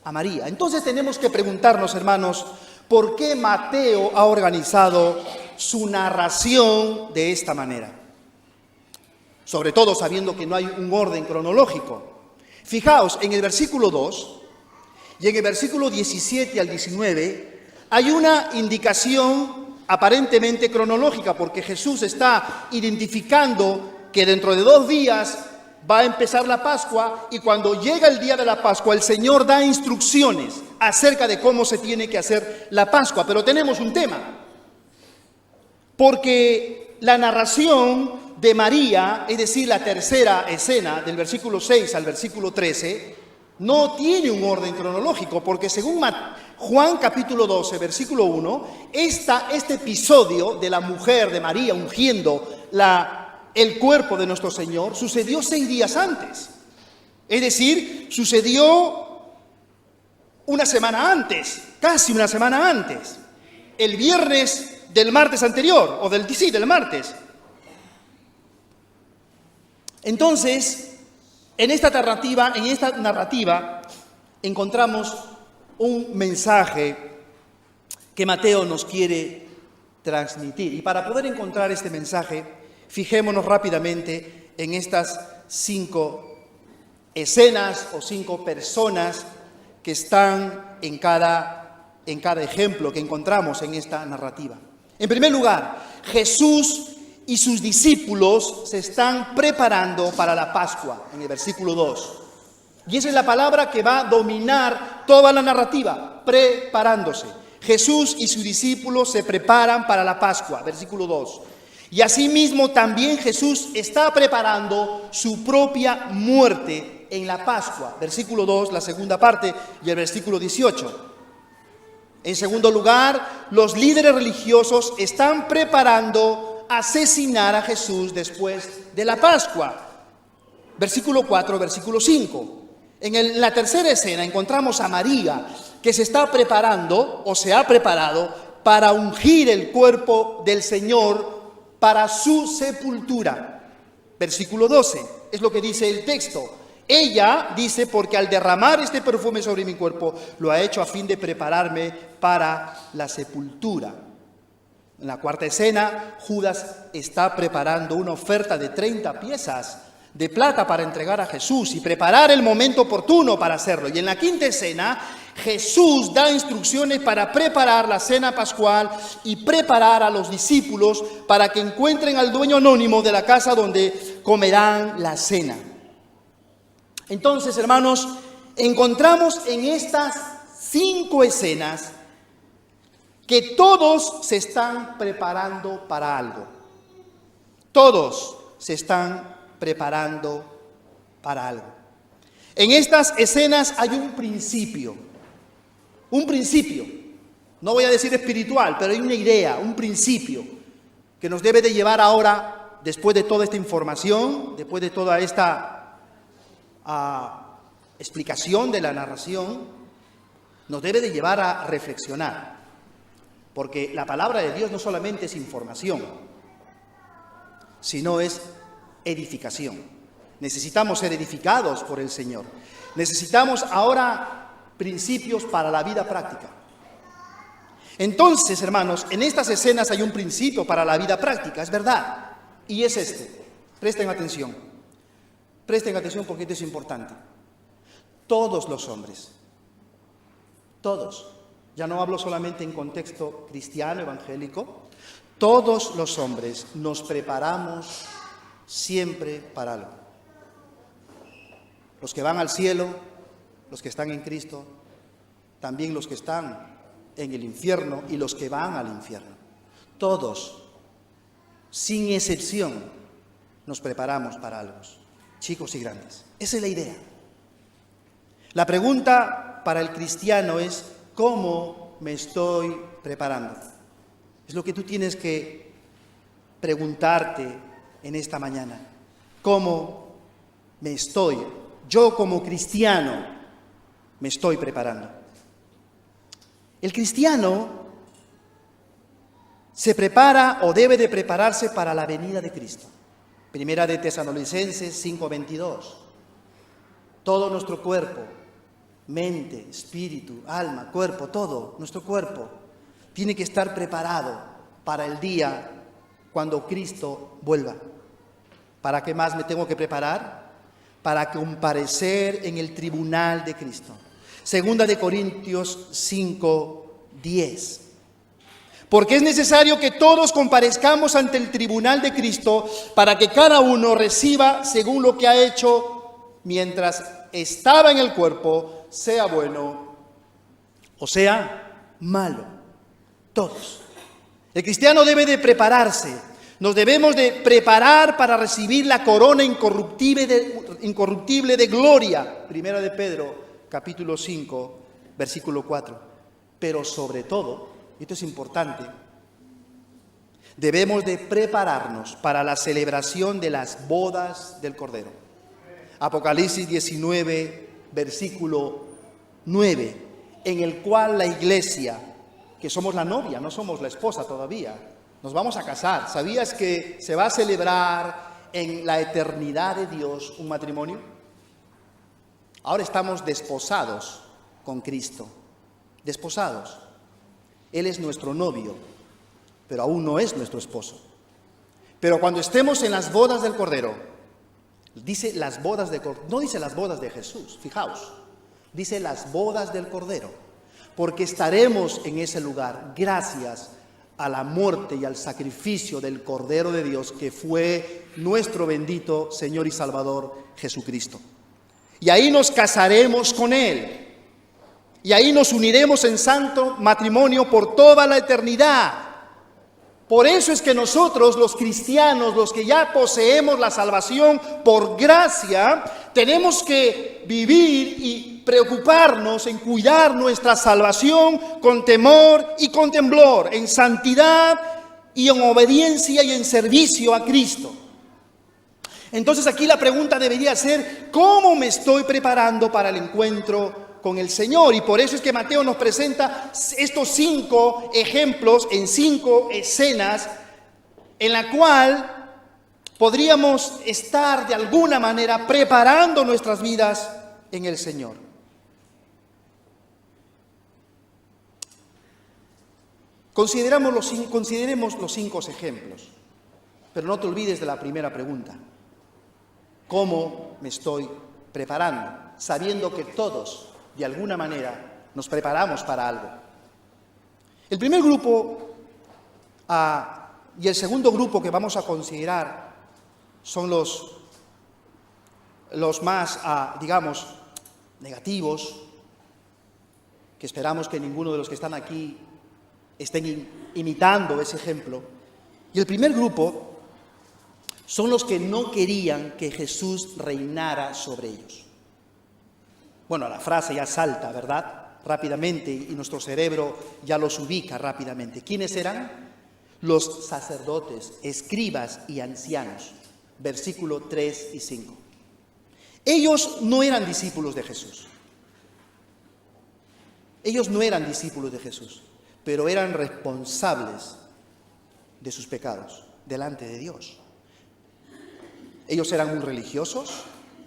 a María. Entonces tenemos que preguntarnos, hermanos, ¿por qué Mateo ha organizado su narración de esta manera? Sobre todo sabiendo que no hay un orden cronológico. Fijaos, en el versículo 2 y en el versículo 17 al 19 hay una indicación aparentemente cronológica, porque Jesús está identificando que dentro de 2 días va a empezar la Pascua, y cuando llega el día de la Pascua el Señor da instrucciones acerca de cómo se tiene que hacer la Pascua. Pero tenemos un tema, porque la narración de María, es decir, la tercera escena del versículo 6 al versículo 13, no tiene un orden cronológico, porque según Juan capítulo 12, versículo 1, este episodio de la mujer de María ungiendo el cuerpo de nuestro Señor sucedió 6 días antes. Es decir, sucedió una semana antes, casi una semana antes, el viernes del martes anterior, o del martes. Entonces, en esta narrativa encontramos un mensaje que Mateo nos quiere transmitir. Y para poder encontrar este mensaje, fijémonos rápidamente en estas 5 escenas o 5 personas que están en cada ejemplo que encontramos en esta narrativa. En primer lugar, Jesús y sus discípulos se están preparando para la Pascua, en el versículo 2. Y esa es la palabra que va a dominar toda la narrativa, preparándose. Jesús y sus discípulos se preparan para la Pascua, versículo 2. Y asimismo también Jesús está preparando su propia muerte en la Pascua, versículo 2, la segunda parte, y el versículo 18. En segundo lugar, los líderes religiosos están preparando asesinar a Jesús después de la Pascua. Versículo 4, versículo 5. En la tercera escena encontramos a María, que se está preparando o se ha preparado para ungir el cuerpo del Señor para su sepultura. Versículo 12, es lo que dice el texto. Ella dice, porque al derramar este perfume sobre mi cuerpo, lo ha hecho a fin de prepararme para la sepultura. En la cuarta escena, Judas está preparando una oferta de 30 piezas de plata para entregar a Jesús y preparar el momento oportuno para hacerlo. Y en la quinta escena, Jesús da instrucciones para preparar la cena pascual y preparar a los discípulos para que encuentren al dueño anónimo de la casa donde comerán la cena. Entonces, hermanos, encontramos en estas 5 escenas que todos se están preparando para algo. Todos se están preparando para algo. En estas escenas hay un principio, no voy a decir espiritual, pero hay una idea, un principio que nos debe de llevar ahora, después de toda esta información, después de toda esta explicación de la narración, nos debe de llevar a reflexionar, porque la palabra de Dios no solamente es información, sino es edificación. Necesitamos ser edificados por el Señor. Necesitamos ahora principios para la vida práctica. Entonces, hermanos, en estas escenas hay un principio para la vida práctica, es verdad, y es este. Presten atención porque esto es importante. Todos los hombres, todos, ya no hablo solamente en contexto cristiano, evangélico, todos los hombres nos preparamos siempre para algo. Los que van al cielo, los que están en Cristo, también los que están en el infierno y los que van al infierno. Todos, sin excepción, nos preparamos para algo, chicos y grandes. Esa es la idea. La pregunta para el cristiano es, ¿cómo me estoy preparando? Es lo que tú tienes que preguntarte en esta mañana. ¿Cómo me estoy, yo como cristiano, me estoy preparando? El cristiano se prepara o debe de prepararse para la venida de Cristo. Primera de Tesalonicenses 5:22. Todo nuestro cuerpo, mente, espíritu, alma, cuerpo, todo nuestro cuerpo tiene que estar preparado para el día cuando Cristo vuelva. ¿Para qué más me tengo que preparar? Para comparecer en el tribunal de Cristo. Segunda de Corintios 5:10. Porque es necesario que todos comparezcamos ante el tribunal de Cristo para que cada uno reciba según lo que ha hecho mientras estaba en el cuerpo, sea bueno o sea malo. Todos. El cristiano debe de prepararse. Nos debemos de preparar para recibir la corona incorruptible de gloria. Primera de Pedro, capítulo 5, versículo 4. Pero sobre todo, esto es importante, debemos de prepararnos para la celebración de las bodas del Cordero. Apocalipsis 19, versículo 9, en el cual la iglesia, que somos la novia, no somos la esposa todavía, nos vamos a casar. ¿Sabías que se va a celebrar en la eternidad de Dios un matrimonio? Ahora estamos desposados con Cristo, desposados. Él es nuestro novio, pero aún no es nuestro esposo. Pero cuando estemos en las bodas del Cordero, dice las bodas del Cordero, no dice las bodas de Jesús, fijaos, dice las bodas del Cordero, porque estaremos en ese lugar gracias a la muerte y al sacrificio del Cordero de Dios, que fue nuestro bendito Señor y Salvador Jesucristo. Y ahí nos casaremos con Él. Y ahí nos uniremos en santo matrimonio por toda la eternidad. Por eso es que nosotros, los cristianos, los que ya poseemos la salvación por gracia, tenemos que vivir y preocuparnos en cuidar nuestra salvación con temor y con temblor, en santidad y en obediencia y en servicio a Cristo. Entonces aquí la pregunta debería ser, ¿cómo me estoy preparando para el encuentro con el Señor? Y por eso es que Mateo nos presenta estos 5 ejemplos en 5 escenas en la cual podríamos estar de alguna manera preparando nuestras vidas en el Señor. Consideremos los 5 ejemplos, pero no te olvides de la primera pregunta. ¿Cómo me estoy preparando? Sabiendo que todos, de alguna manera, nos preparamos para algo. El primer grupo y el segundo grupo que vamos a considerar son los más, digamos, negativos, que esperamos que ninguno de los que están aquí estén imitando ese ejemplo. Y el primer grupo son los que no querían que Jesús reinara sobre ellos. Bueno, la frase ya salta, ¿verdad? Rápidamente, y nuestro cerebro ya los ubica rápidamente. ¿Quiénes eran? Los sacerdotes, escribas y ancianos. Versículo 3 y 5. Ellos no eran discípulos de Jesús. Ellos no eran discípulos de Jesús, pero eran responsables de sus pecados delante de Dios. Ellos eran muy religiosos,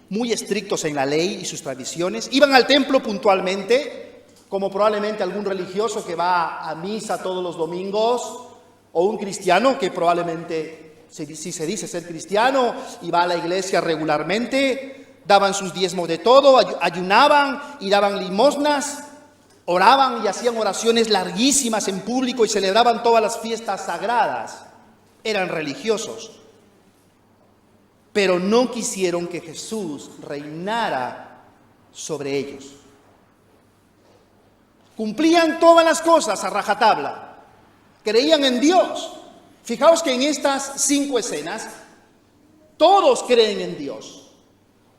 muy estrictos en la ley y sus tradiciones. Iban al templo puntualmente, como probablemente algún religioso que va a misa todos los domingos, o un cristiano que probablemente, si se dice ser cristiano, y va a la iglesia regularmente. Daban sus diezmos de todo, ayunaban y daban limosnas, oraban y hacían oraciones larguísimas en público y celebraban todas las fiestas sagradas. Eran religiosos. Pero no quisieron que Jesús reinara sobre ellos. Cumplían todas las cosas a rajatabla. Creían en Dios. Fijaos que en estas 5 escenas, todos creen en Dios.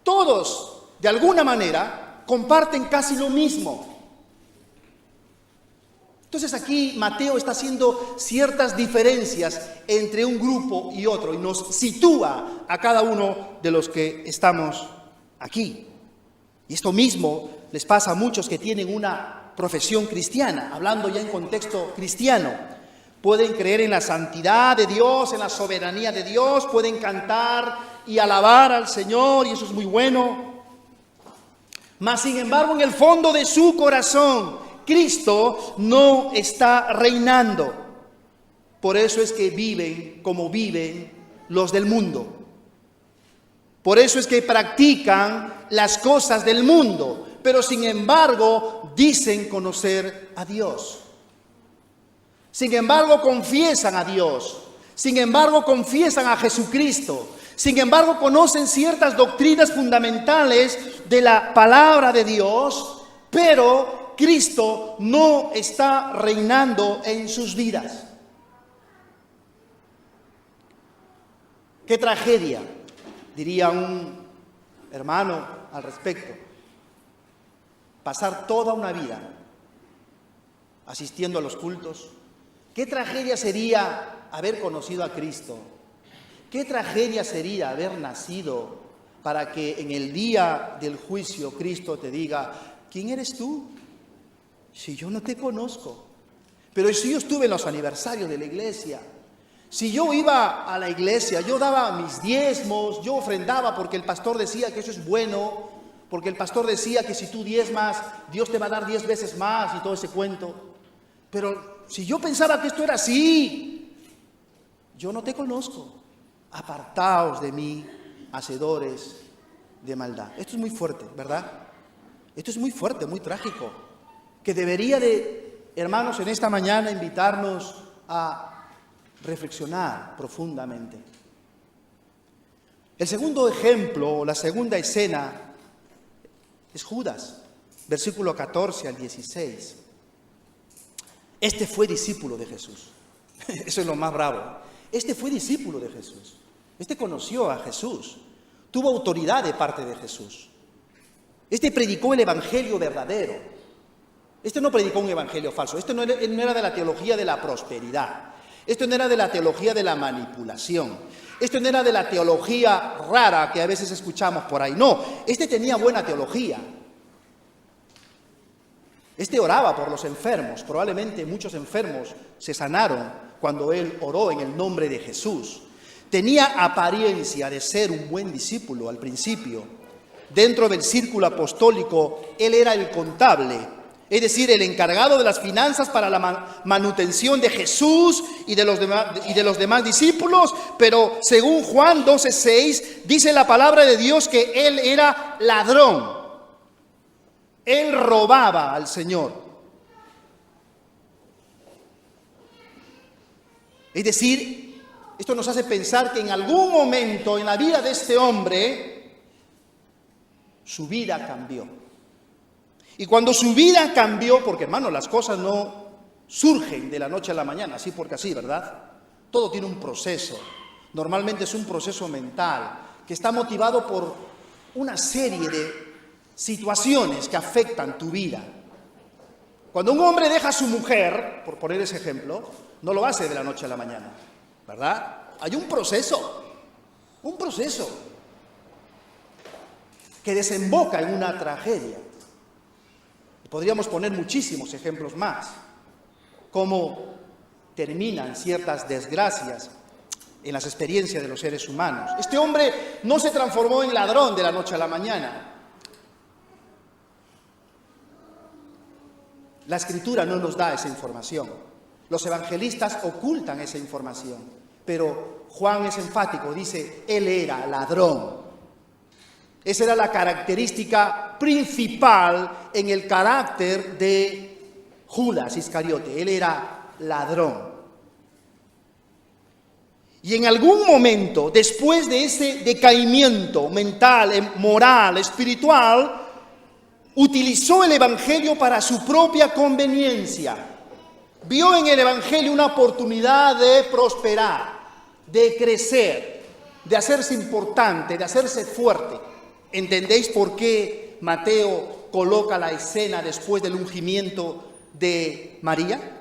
Todos, de alguna manera, comparten casi lo mismo. Entonces aquí Mateo está haciendo ciertas diferencias entre un grupo y otro y nos sitúa a cada uno de los que estamos aquí. Y esto mismo les pasa a muchos que tienen una profesión cristiana, hablando ya en contexto cristiano. Pueden creer en la santidad de Dios, en la soberanía de Dios, pueden cantar y alabar al Señor, y eso es muy bueno. Mas, sin embargo, en el fondo de su corazón, Cristo no está reinando. Por eso es que viven como viven los del mundo. Por eso es que practican las cosas del mundo, pero sin embargo dicen conocer a Dios. Sin embargo confiesan a Dios. Sin embargo confiesan a Jesucristo. Sin embargo conocen ciertas doctrinas fundamentales de la palabra de Dios, pero Cristo no está reinando en sus vidas. ¡Qué tragedia!, diría un hermano al respecto. Pasar toda una vida asistiendo a los cultos. ¡Qué tragedia sería haber conocido a Cristo! ¡Qué tragedia sería haber nacido para que en el día del juicio Cristo te diga: ¿quién eres tú? Si yo no te conozco. Pero si yo estuve en los aniversarios de la iglesia, si yo iba a la iglesia, yo daba mis diezmos, yo ofrendaba porque el pastor decía que eso es bueno, porque el pastor decía que si tú diezmas, Dios te va a dar 10 veces más y todo ese cuento. Pero si yo pensaba que esto era así, yo no te conozco. Apartaos de mí, hacedores de maldad. Esto es muy fuerte, ¿verdad? Esto es muy fuerte, muy trágico, que debería de, hermanos, en esta mañana invitarnos a reflexionar profundamente. El segundo ejemplo, la segunda escena, es Judas, versículo 14 al 16. Este fue discípulo de Jesús. Eso es lo más bravo. Este fue discípulo de Jesús. Este conoció a Jesús. Tuvo autoridad de parte de Jesús. Este predicó el evangelio verdadero. Este no predicó un evangelio falso. Este no era de la teología de la prosperidad. Esto no era de la teología de la manipulación. Esto no era de la teología rara que a veces escuchamos por ahí. No, este tenía buena teología. Este oraba por los enfermos. Probablemente muchos enfermos se sanaron cuando él oró en el nombre de Jesús. Tenía apariencia de ser un buen discípulo al principio. Dentro del círculo apostólico, él era el contable, es decir, el encargado de las finanzas para la manutención de Jesús y de los demás discípulos, pero según Juan 12:6, dice la palabra de Dios que él era ladrón. Él robaba al Señor. Es decir, esto nos hace pensar que en algún momento en la vida de este hombre, su vida cambió. Y cuando su vida cambió, porque hermano, las cosas no surgen de la noche a la mañana, así porque así, ¿verdad? Todo tiene un proceso. Normalmente es un proceso mental que está motivado por una serie de situaciones que afectan tu vida. Cuando un hombre deja a su mujer, por poner ese ejemplo, no lo hace de la noche a la mañana, ¿verdad? Hay un proceso que desemboca en una tragedia. Podríamos poner muchísimos ejemplos más, cómo terminan ciertas desgracias en las experiencias de los seres humanos. Este hombre no se transformó en ladrón de la noche a la mañana. La Escritura no nos da esa información. Los evangelistas ocultan esa información, pero Juan es enfático, dice, él era ladrón. Esa era la característica principal en el carácter de Judas Iscariote. Él era ladrón. Y en algún momento, después de ese decaimiento mental, moral, espiritual, utilizó el Evangelio para su propia conveniencia. Vio en el Evangelio una oportunidad de prosperar, de crecer, de hacerse importante, de hacerse fuerte. ¿Entendéis por qué Mateo coloca la escena después del ungimiento de María?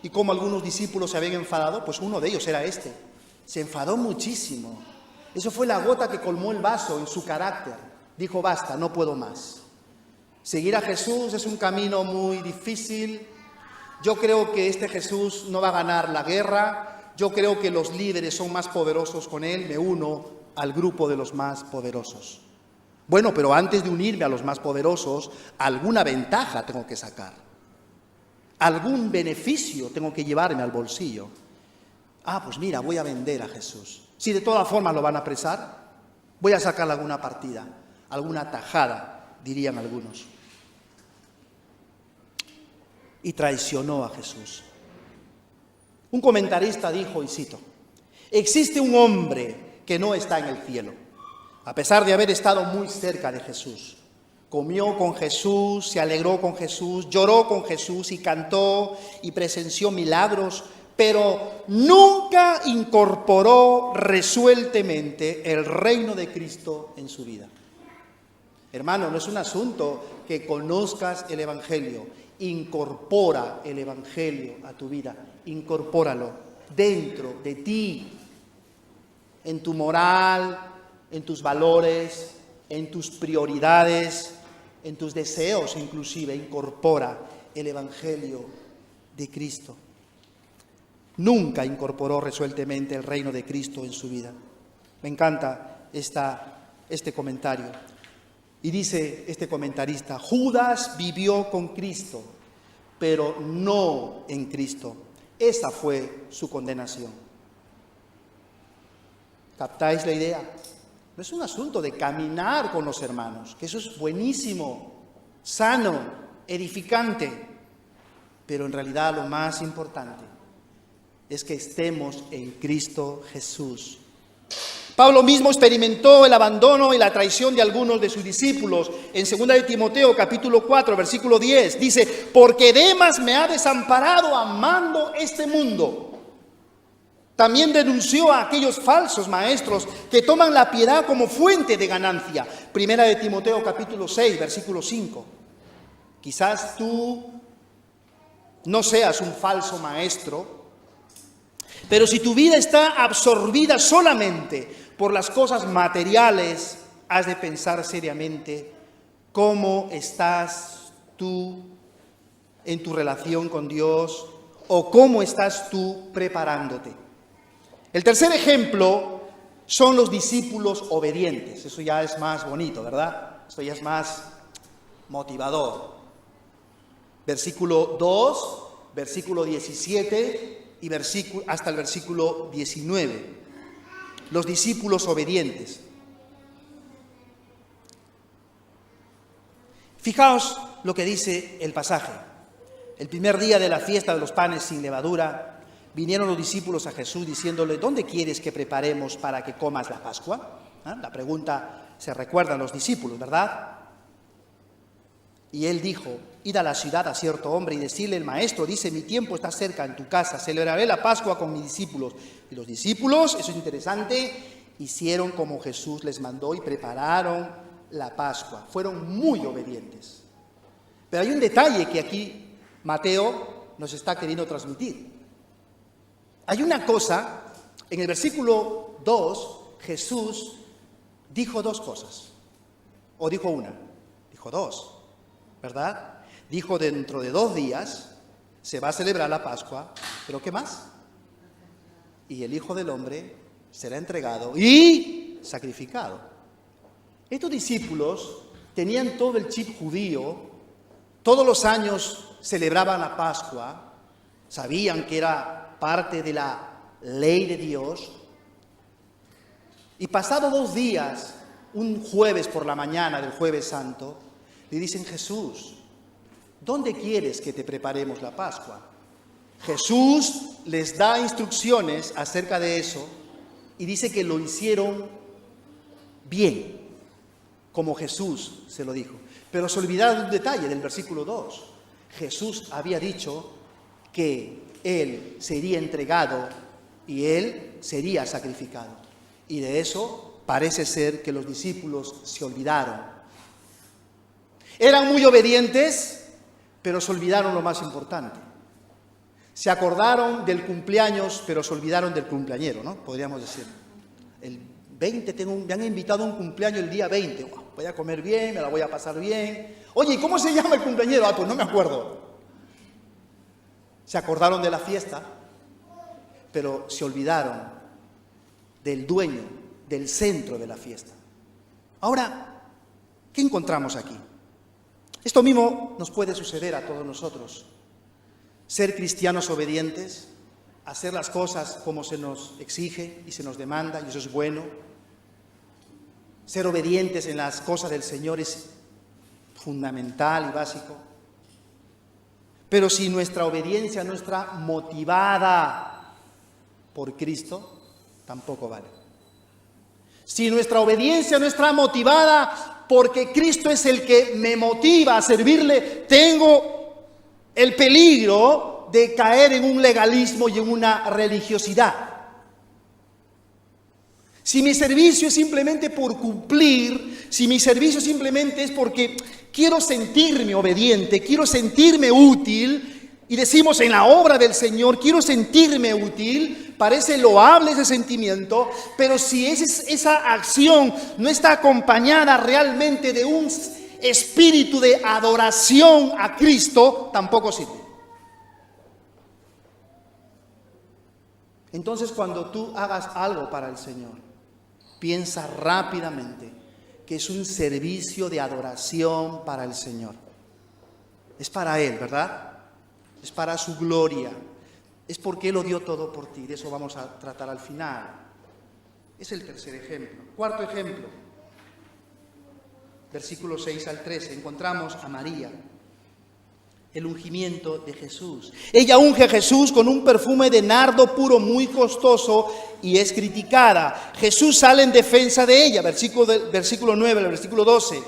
Y cómo algunos discípulos se habían enfadado. Pues uno de ellos era este. Se enfadó muchísimo. Eso fue la gota que colmó el vaso en su carácter. Dijo, basta, no puedo más. Seguir a Jesús es un camino muy difícil. Yo creo que este Jesús no va a ganar la guerra. Yo creo que los líderes son más poderosos con él. Me uno al grupo de los más poderosos. Bueno, pero antes de unirme a los más poderosos, alguna ventaja tengo que sacar. Algún beneficio tengo que llevarme al bolsillo. Ah, pues mira, voy a vender a Jesús. Si de todas formas lo van a apresar, voy a sacarle alguna partida, alguna tajada, dirían algunos. Y traicionó a Jesús. Un comentarista dijo, y cito, existe un hombre que no está en el cielo. A pesar de haber estado muy cerca de Jesús, comió con Jesús, se alegró con Jesús, lloró con Jesús y cantó y presenció milagros, pero nunca incorporó resueltamente el reino de Cristo en su vida. Hermano, no es un asunto que conozcas el Evangelio, incorpora el Evangelio a tu vida, incorpóralo dentro de ti, en tu moral, en tus valores, en tus prioridades, en tus deseos inclusive, incorpora el Evangelio de Cristo. Nunca incorporó resueltamente el reino de Cristo en su vida. Me encanta este comentario. Y dice este comentarista, Judas vivió con Cristo, pero no en Cristo. Esa fue su condenación. ¿Captáis la idea? No es un asunto de caminar con los hermanos, que eso es buenísimo, sano, edificante, pero en realidad lo más importante es que estemos en Cristo Jesús. Pablo mismo experimentó el abandono y la traición de algunos de sus discípulos. En 2 de Timoteo, capítulo 4, versículo 10, dice, porque Demas me ha desamparado amando este mundo. También denunció a aquellos falsos maestros que toman la piedad como fuente de ganancia. 1 de Timoteo capítulo 6, versículo 5. Quizás tú no seas un falso maestro, Pero si tu vida está absorbida solamente por las cosas materiales, has de pensar seriamente cómo estás tú en tu relación con Dios o cómo estás tú preparándote. El tercer ejemplo son los discípulos obedientes. Eso ya es más bonito, ¿verdad? Esto ya es más motivador. Versículo 2, versículo 17 y hasta el versículo 19. Los discípulos obedientes. Fijaos lo que dice el pasaje. El primer día de la fiesta de los panes sin levadura, vinieron los discípulos a Jesús diciéndole: ¿dónde quieres que preparemos para que comas la Pascua? La pregunta se recuerda a los discípulos, ¿verdad? Y él dijo: id a la ciudad a cierto hombre y decirle: el maestro dice, mi tiempo está cerca en tu casa, celebraré la Pascua con mis discípulos. Y los discípulos, eso es interesante, hicieron como Jesús les mandó y prepararon la Pascua. Fueron muy obedientes. Pero hay un detalle que aquí Mateo nos está queriendo transmitir. Hay una cosa, en el versículo 2, Jesús dijo dos cosas. ¿O dijo una? Dijo dos, ¿verdad? Dijo: dentro de 2 días se va a celebrar la Pascua, pero ¿qué más? Y el Hijo del Hombre será entregado y sacrificado. Estos discípulos tenían todo el chip judío, todos los años celebraban la Pascua, sabían que era parte de la ley de Dios, y pasado 2 días, un jueves por la mañana del Jueves Santo, le dicen: Jesús, ¿dónde quieres que te preparemos la Pascua? Jesús les da instrucciones acerca de eso y dice que lo hicieron bien, como Jesús se lo dijo. Pero se olvidaron de un detalle del versículo 2. Jesús había dicho que Él sería entregado y Él sería sacrificado. Y de eso parece ser que los discípulos se olvidaron. Eran muy obedientes, pero se olvidaron lo más importante. Se acordaron del cumpleaños, pero se olvidaron del cumpleañero, ¿no? Podríamos decir. El 20, me han invitado a un cumpleaños el día 20. Voy a comer bien, me la voy a pasar bien. Oye, ¿cómo se llama el cumpleañero? Pues no me acuerdo. Se acordaron de la fiesta, pero se olvidaron del dueño, del centro de la fiesta. Ahora, ¿qué encontramos aquí? Esto mismo nos puede suceder a todos nosotros. Ser cristianos obedientes, hacer las cosas como se nos exige y se nos demanda, y eso es bueno. Ser obedientes en las cosas del Señor es fundamental y básico. Pero si nuestra obediencia no está motivada por Cristo, tampoco vale. Si nuestra obediencia no está motivada porque Cristo es el que me motiva a servirle, tengo el peligro de caer en un legalismo y en una religiosidad. Si mi servicio es simplemente por cumplir, si mi servicio simplemente es porque quiero sentirme obediente, quiero sentirme útil, y decimos en la obra del Señor, quiero sentirme útil, parece loable ese sentimiento, pero si esa acción no está acompañada realmente de un espíritu de adoración a Cristo, tampoco sirve. Entonces, cuando tú hagas algo para el Señor, piensa rápidamente que es un servicio de adoración para el Señor. Es para Él, ¿verdad? Es para su gloria. Es porque Él lo dio todo por ti. De eso vamos a tratar al final. Es el tercer ejemplo. Cuarto ejemplo. Versículos 6 al 13. Encontramos a María. El ungimiento de Jesús. Ella unge a Jesús con un perfume de nardo puro muy costoso y es criticada. Jesús sale en defensa de ella, versículo 9, el versículo 12.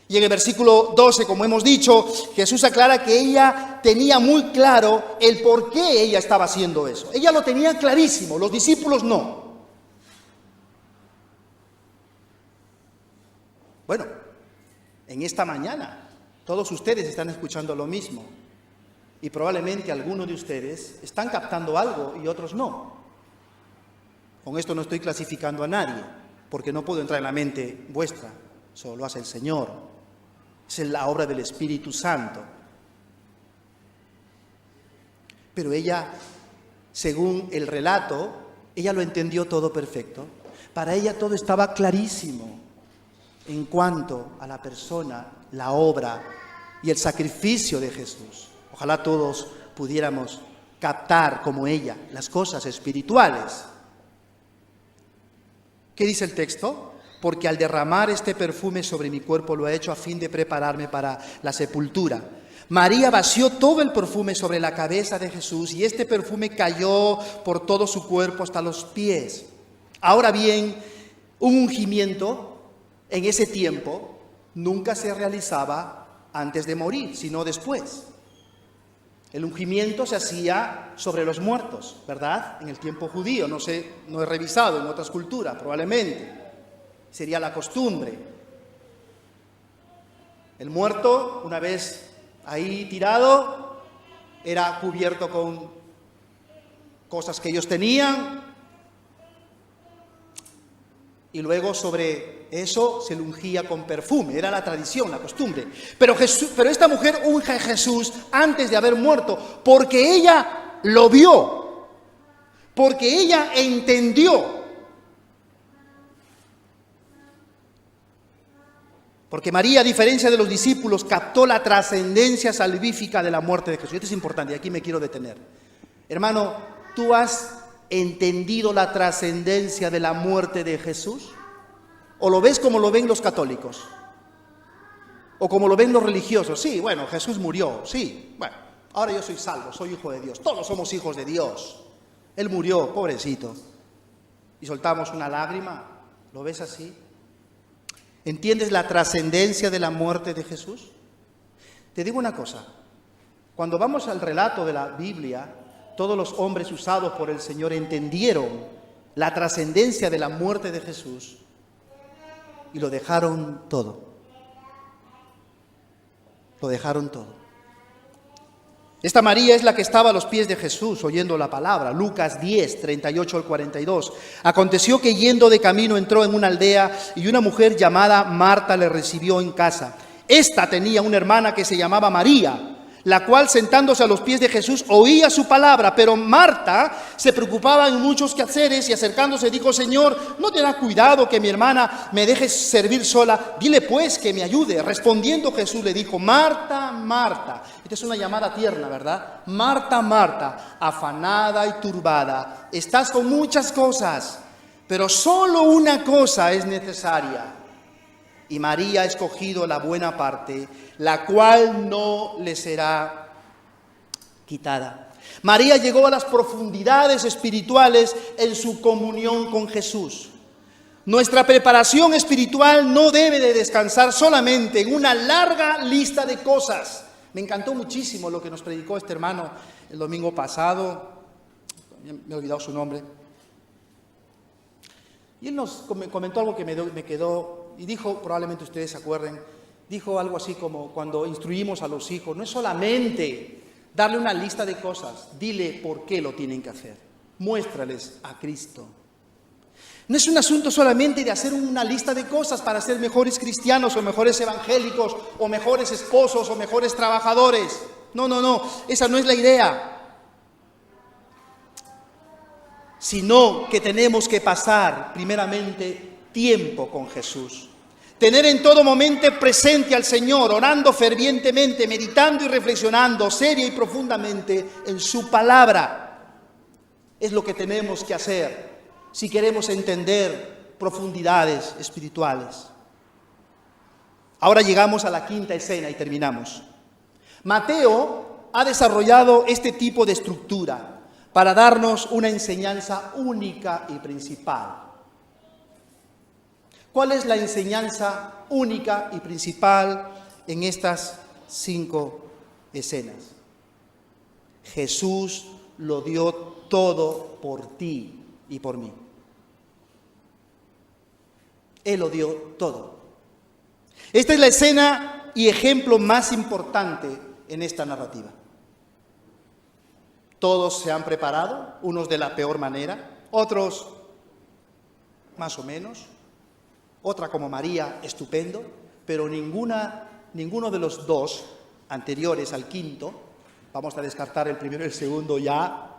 Y en el versículo 12, como hemos dicho, Jesús aclara que ella tenía muy claro el por qué ella estaba haciendo eso. Ella lo tenía clarísimo, los discípulos no. Bueno, en esta mañana todos ustedes están escuchando lo mismo. Y probablemente algunos de ustedes están captando algo y otros no. Con esto no estoy clasificando a nadie, porque no puedo entrar en la mente vuestra, solo lo hace el Señor. Es la obra del Espíritu Santo. Pero ella, según el relato, ella lo entendió todo perfecto. Para ella todo estaba clarísimo en cuanto a la persona, la obra y el sacrificio de Jesús. Ojalá todos pudiéramos captar como ella las cosas espirituales. ¿Qué dice el texto? Porque al derramar este perfume sobre mi cuerpo lo ha hecho a fin de prepararme para la sepultura. María vació todo el perfume sobre la cabeza de Jesús y este perfume cayó por todo su cuerpo hasta los pies. Ahora bien, un ungimiento en ese tiempo nunca se realizaba antes de morir, sino después. El ungimiento se hacía sobre los muertos, ¿verdad? En el tiempo judío, no sé, no he revisado en otras culturas, probablemente. Sería la costumbre. El muerto, una vez ahí tirado, era cubierto con cosas que ellos tenían y luego sobre eso se le ungía con perfume. Era la tradición, la costumbre. Pero esta mujer unge a Jesús antes de haber muerto porque ella lo vio, porque ella entendió. Porque María, a diferencia de los discípulos, captó la trascendencia salvífica de la muerte de Jesús. Esto es importante y aquí me quiero detener. Hermano, ¿tú has entendido la trascendencia de la muerte de Jesús? ¿O lo ves como lo ven los católicos? ¿O como lo ven los religiosos? Sí, bueno, Jesús murió, sí. Bueno, ahora yo soy salvo, soy hijo de Dios. Todos somos hijos de Dios. Él murió, pobrecito. Y soltamos una lágrima. ¿Lo ves así? ¿Entiendes la trascendencia de la muerte de Jesús? Te digo una cosa, cuando vamos al relato de la Biblia, todos los hombres usados por el Señor entendieron la trascendencia de la muerte de Jesús y lo dejaron todo. Lo dejaron todo. Esta María es la que estaba a los pies de Jesús oyendo la palabra. Lucas 10, 38 al 42. Aconteció que yendo de camino entró en una aldea y una mujer llamada Marta le recibió en casa. Esta tenía una hermana que se llamaba María, la cual sentándose a los pies de Jesús oía su palabra, pero Marta se preocupaba en muchos quehaceres y acercándose dijo: Señor, ¿no te da cuidado que mi hermana me deje servir sola? Dile pues que me ayude. Respondiendo Jesús le dijo: Marta, Marta. Esta es una llamada tierna, ¿verdad? Marta, Marta, afanada y turbada, estás con muchas cosas, pero solo una cosa es necesaria. Y María ha escogido la buena parte, la cual no le será quitada. María llegó a las profundidades espirituales en su comunión con Jesús. Nuestra preparación espiritual no debe de descansar solamente en una larga lista de cosas. Me encantó muchísimo lo que nos predicó este hermano el domingo pasado. Me he olvidado su nombre. Y él nos comentó algo que me quedó, y dijo, probablemente ustedes se acuerden, dijo algo así como cuando instruimos a los hijos, no es solamente darle una lista de cosas, dile por qué lo tienen que hacer, muéstrales a Cristo. No es un asunto solamente de hacer una lista de cosas para ser mejores cristianos o mejores evangélicos o mejores esposos o mejores trabajadores. No, esa no es la idea. Sino que tenemos que pasar primeramente tiempo con Jesús. Tener en todo momento presente al Señor, orando fervientemente, meditando y reflexionando seria y profundamente en su palabra. Es lo que tenemos que hacer si queremos entender profundidades espirituales. Ahora llegamos a la quinta escena y terminamos. Mateo ha desarrollado este tipo de estructura para darnos una enseñanza única y principal. ¿Cuál es la enseñanza única y principal en estas 5 escenas? Jesús lo dio todo por ti y por mí. Él lo dio todo. Esta es la escena y ejemplo más importante en esta narrativa. Todos se han preparado, unos de la peor manera, otros más o menos, otra como María, estupendo, pero ninguno de los dos anteriores al quinto, vamos a descartar el primero y el segundo ya,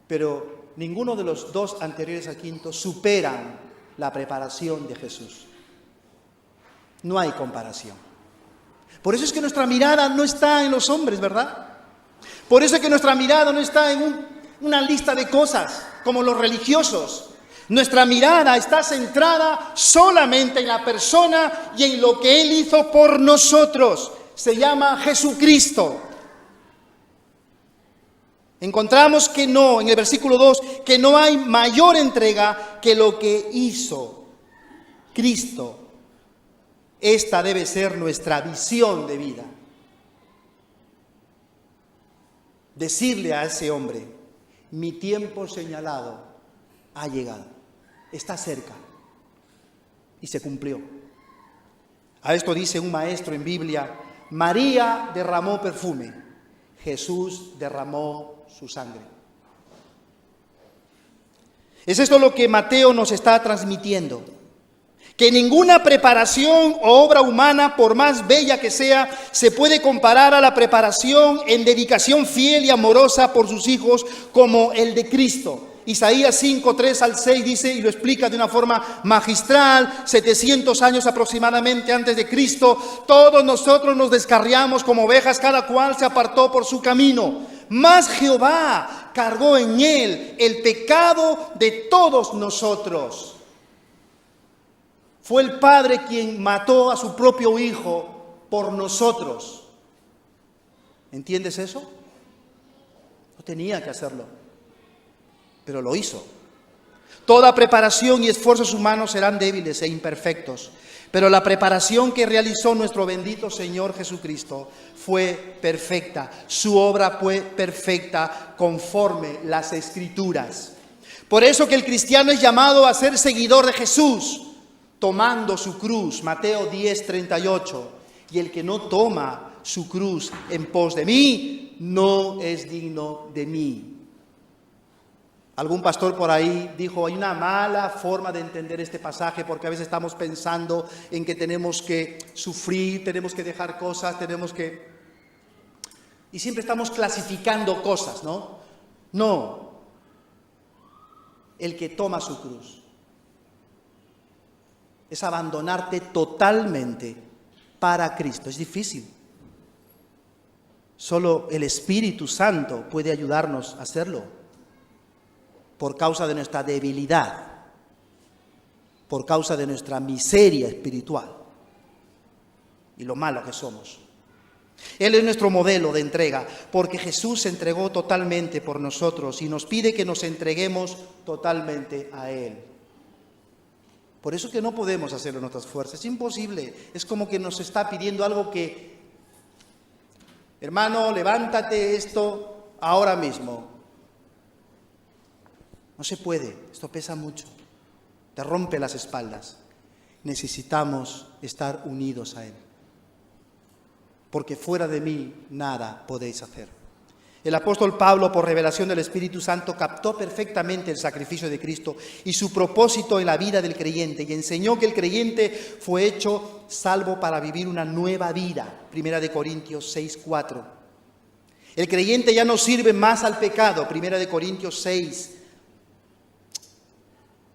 pero ninguno de los dos anteriores al quinto superan la preparación de Jesús. No hay comparación. Por eso es que nuestra mirada no está en los hombres, ¿verdad? Por eso es que nuestra mirada no está en una lista de cosas como los religiosos. Nuestra mirada está centrada solamente en la persona y en lo que Él hizo por nosotros. Se llama Jesucristo. Encontramos que no, en el versículo 2, que no hay mayor entrega que lo que hizo Cristo. Esta debe ser nuestra visión de vida. Decirle a ese hombre, mi tiempo señalado ha llegado, está cerca, y se cumplió. A esto dice un maestro en Biblia, María derramó perfume, Jesús derramó su sangre. Es esto lo que Mateo nos está transmitiendo, que ninguna preparación o obra humana, por más bella que sea, se puede comparar a la preparación en dedicación fiel y amorosa por sus hijos como el de Cristo. Isaías 5, 3 al 6 dice, y lo explica de una forma magistral, 700 años aproximadamente antes de Cristo, todos nosotros nos descarriamos como ovejas, cada cual se apartó por su camino. Mas Jehová cargó en él el pecado de todos nosotros. Fue el Padre quien mató a su propio Hijo por nosotros. ¿Entiendes eso? No tenía que hacerlo, pero lo hizo. Toda preparación y esfuerzos humanos serán débiles e imperfectos, pero la preparación que realizó nuestro bendito Señor Jesucristo fue perfecta. Su obra fue perfecta conforme las Escrituras. Por eso que el cristiano es llamado a ser seguidor de Jesús, tomando su cruz, Mateo 10, 38, y el que no toma su cruz en pos de mí, no es digno de mí. Algún pastor por ahí dijo, hay una mala forma de entender este pasaje porque a veces estamos pensando en que tenemos que sufrir, tenemos que dejar cosas, y siempre estamos clasificando cosas, ¿no? No, el que toma su cruz es abandonarte totalmente para Cristo. Es difícil. Solo el Espíritu Santo puede ayudarnos a hacerlo por causa de nuestra debilidad, por causa de nuestra miseria espiritual y lo malo que somos. Él es nuestro modelo de entrega, porque Jesús se entregó totalmente por nosotros y nos pide que nos entreguemos totalmente a Él. Por eso que no podemos hacerlo en nuestras fuerzas, es imposible. Es como que nos está pidiendo algo que, hermano, levántate esto ahora mismo. No se puede, esto pesa mucho, te rompe las espaldas. Necesitamos estar unidos a Él, porque fuera de mí nada podéis hacer. El apóstol Pablo, por revelación del Espíritu Santo, captó perfectamente el sacrificio de Cristo y su propósito en la vida del creyente, y enseñó que el creyente fue hecho salvo para vivir una nueva vida. 1 Corintios 6, 4. El creyente ya no sirve más al pecado. 1 Corintios 6,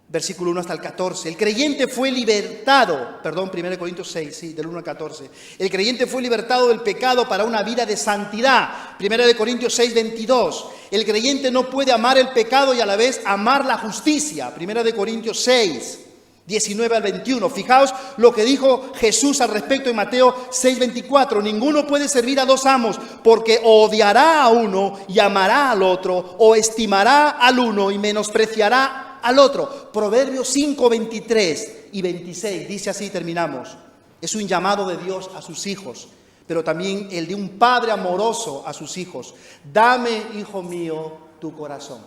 versículo 1 hasta el 14. El creyente fue libertado, 1 Corintios 6, sí, del 1 al 14. El creyente fue libertado del pecado para una vida de santidad, 1 Corintios 6, 22. El creyente no puede amar el pecado y a la vez amar la justicia, 1 Corintios 6, 19 al 21. Fijaos lo que dijo Jesús al respecto en Mateo 6, 24. Ninguno puede servir a dos amos, porque o odiará a uno y amará al otro, o estimará al uno y menospreciará al otro. Proverbios 5, 23 y 26, dice así, terminamos. Es un llamado de Dios a sus hijos, pero también el de un padre amoroso a sus hijos. Dame, hijo mío, tu corazón.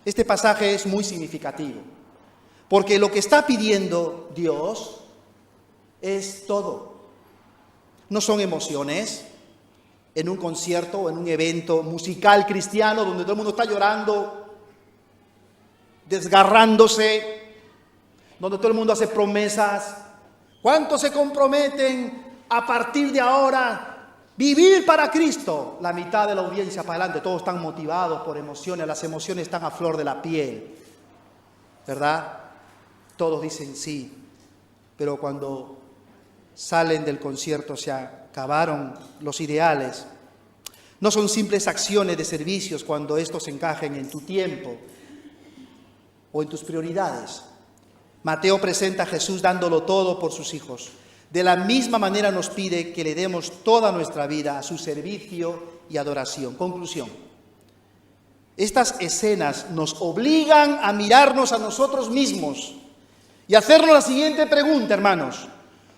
Este pasaje es muy significativo, porque lo que está pidiendo Dios es todo. No son emociones, en un concierto o en un evento musical cristiano donde todo el mundo está llorando, desgarrándose, donde todo el mundo hace promesas? ¿Cuántos se comprometen a partir de ahora vivir para Cristo? La mitad de la audiencia para adelante, todos están motivados por emociones, las emociones están a flor de la piel, ¿verdad? Todos dicen sí, pero cuando salen del concierto se acabaron los ideales. No son simples acciones de servicios cuando estos encajen en tu tiempo o en tus prioridades. Mateo presenta a Jesús dándolo todo por sus hijos. De la misma manera nos pide que le demos toda nuestra vida a su servicio y adoración. Conclusión. Estas escenas nos obligan a mirarnos a nosotros mismos y hacernos la siguiente pregunta, hermanos.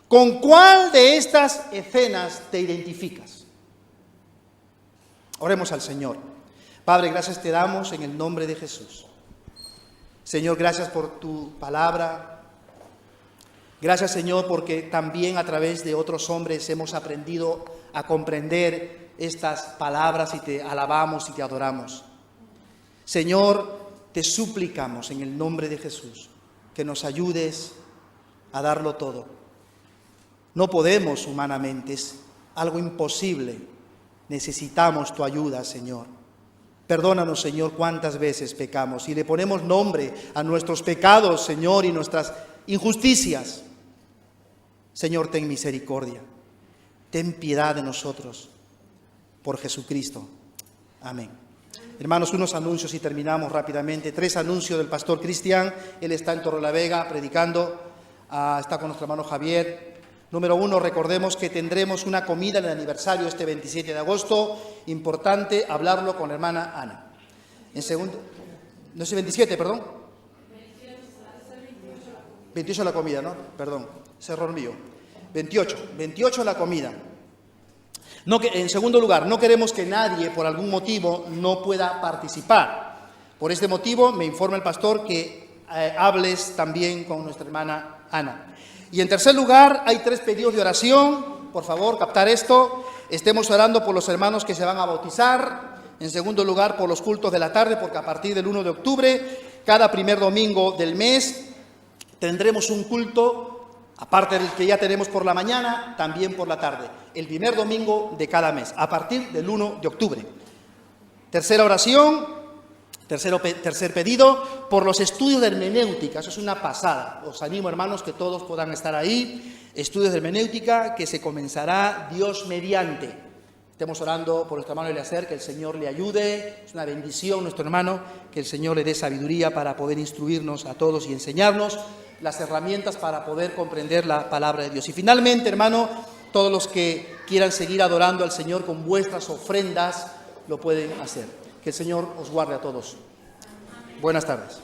¿Con cuál de estas escenas te identificas? Oremos al Señor. Padre, gracias te damos en el nombre de Jesús. Señor, gracias por tu palabra. Gracias, Señor, porque también a través de otros hombres hemos aprendido a comprender estas palabras y te alabamos y te adoramos. Señor, te suplicamos en el nombre de Jesús que nos ayudes a darlo todo. No podemos humanamente, es algo imposible. Necesitamos tu ayuda, Señor. Perdónanos, Señor, cuántas veces pecamos y le ponemos nombre a nuestros pecados, Señor, y nuestras injusticias. Señor, ten misericordia. Ten piedad de nosotros. Por Jesucristo. Amén. Hermanos, unos anuncios y terminamos rápidamente. 3 anuncios del pastor Cristian. Él está en Torrelavega predicando. Está con nuestro hermano Javier. Número 1, recordemos que tendremos una comida en el aniversario este 27 de agosto. Importante hablarlo con la hermana Ana. En segundo, no sé, 27, perdón. 28 la comida, ¿no? Perdón, es error mío. 28 la comida. No, en segundo lugar, no queremos que nadie por algún motivo no pueda participar. Por este motivo me informa el pastor que hables también con nuestra hermana Ana. Y en tercer lugar, hay 3 pedidos de oración. Por favor, captar esto. Estemos orando por los hermanos que se van a bautizar. En segundo lugar, por los cultos de la tarde, porque a partir del 1 de octubre, cada primer domingo del mes, tendremos un culto, aparte del que ya tenemos por la mañana, también por la tarde. El primer domingo de cada mes, a partir del 1 de octubre. Tercera oración. Tercer pedido, por los estudios de hermenéutica. Eso es una pasada. Os animo, hermanos, que todos puedan estar ahí. Estudios de hermenéutica que se comenzará Dios mediante. Estemos orando por nuestro hermano Eliezer, que el Señor le ayude. Es una bendición, nuestro hermano, que el Señor le dé sabiduría para poder instruirnos a todos y enseñarnos las herramientas para poder comprender la palabra de Dios. Y finalmente, hermano, todos los que quieran seguir adorando al Señor con vuestras ofrendas, lo pueden hacer. Que el Señor os guarde a todos. Buenas tardes.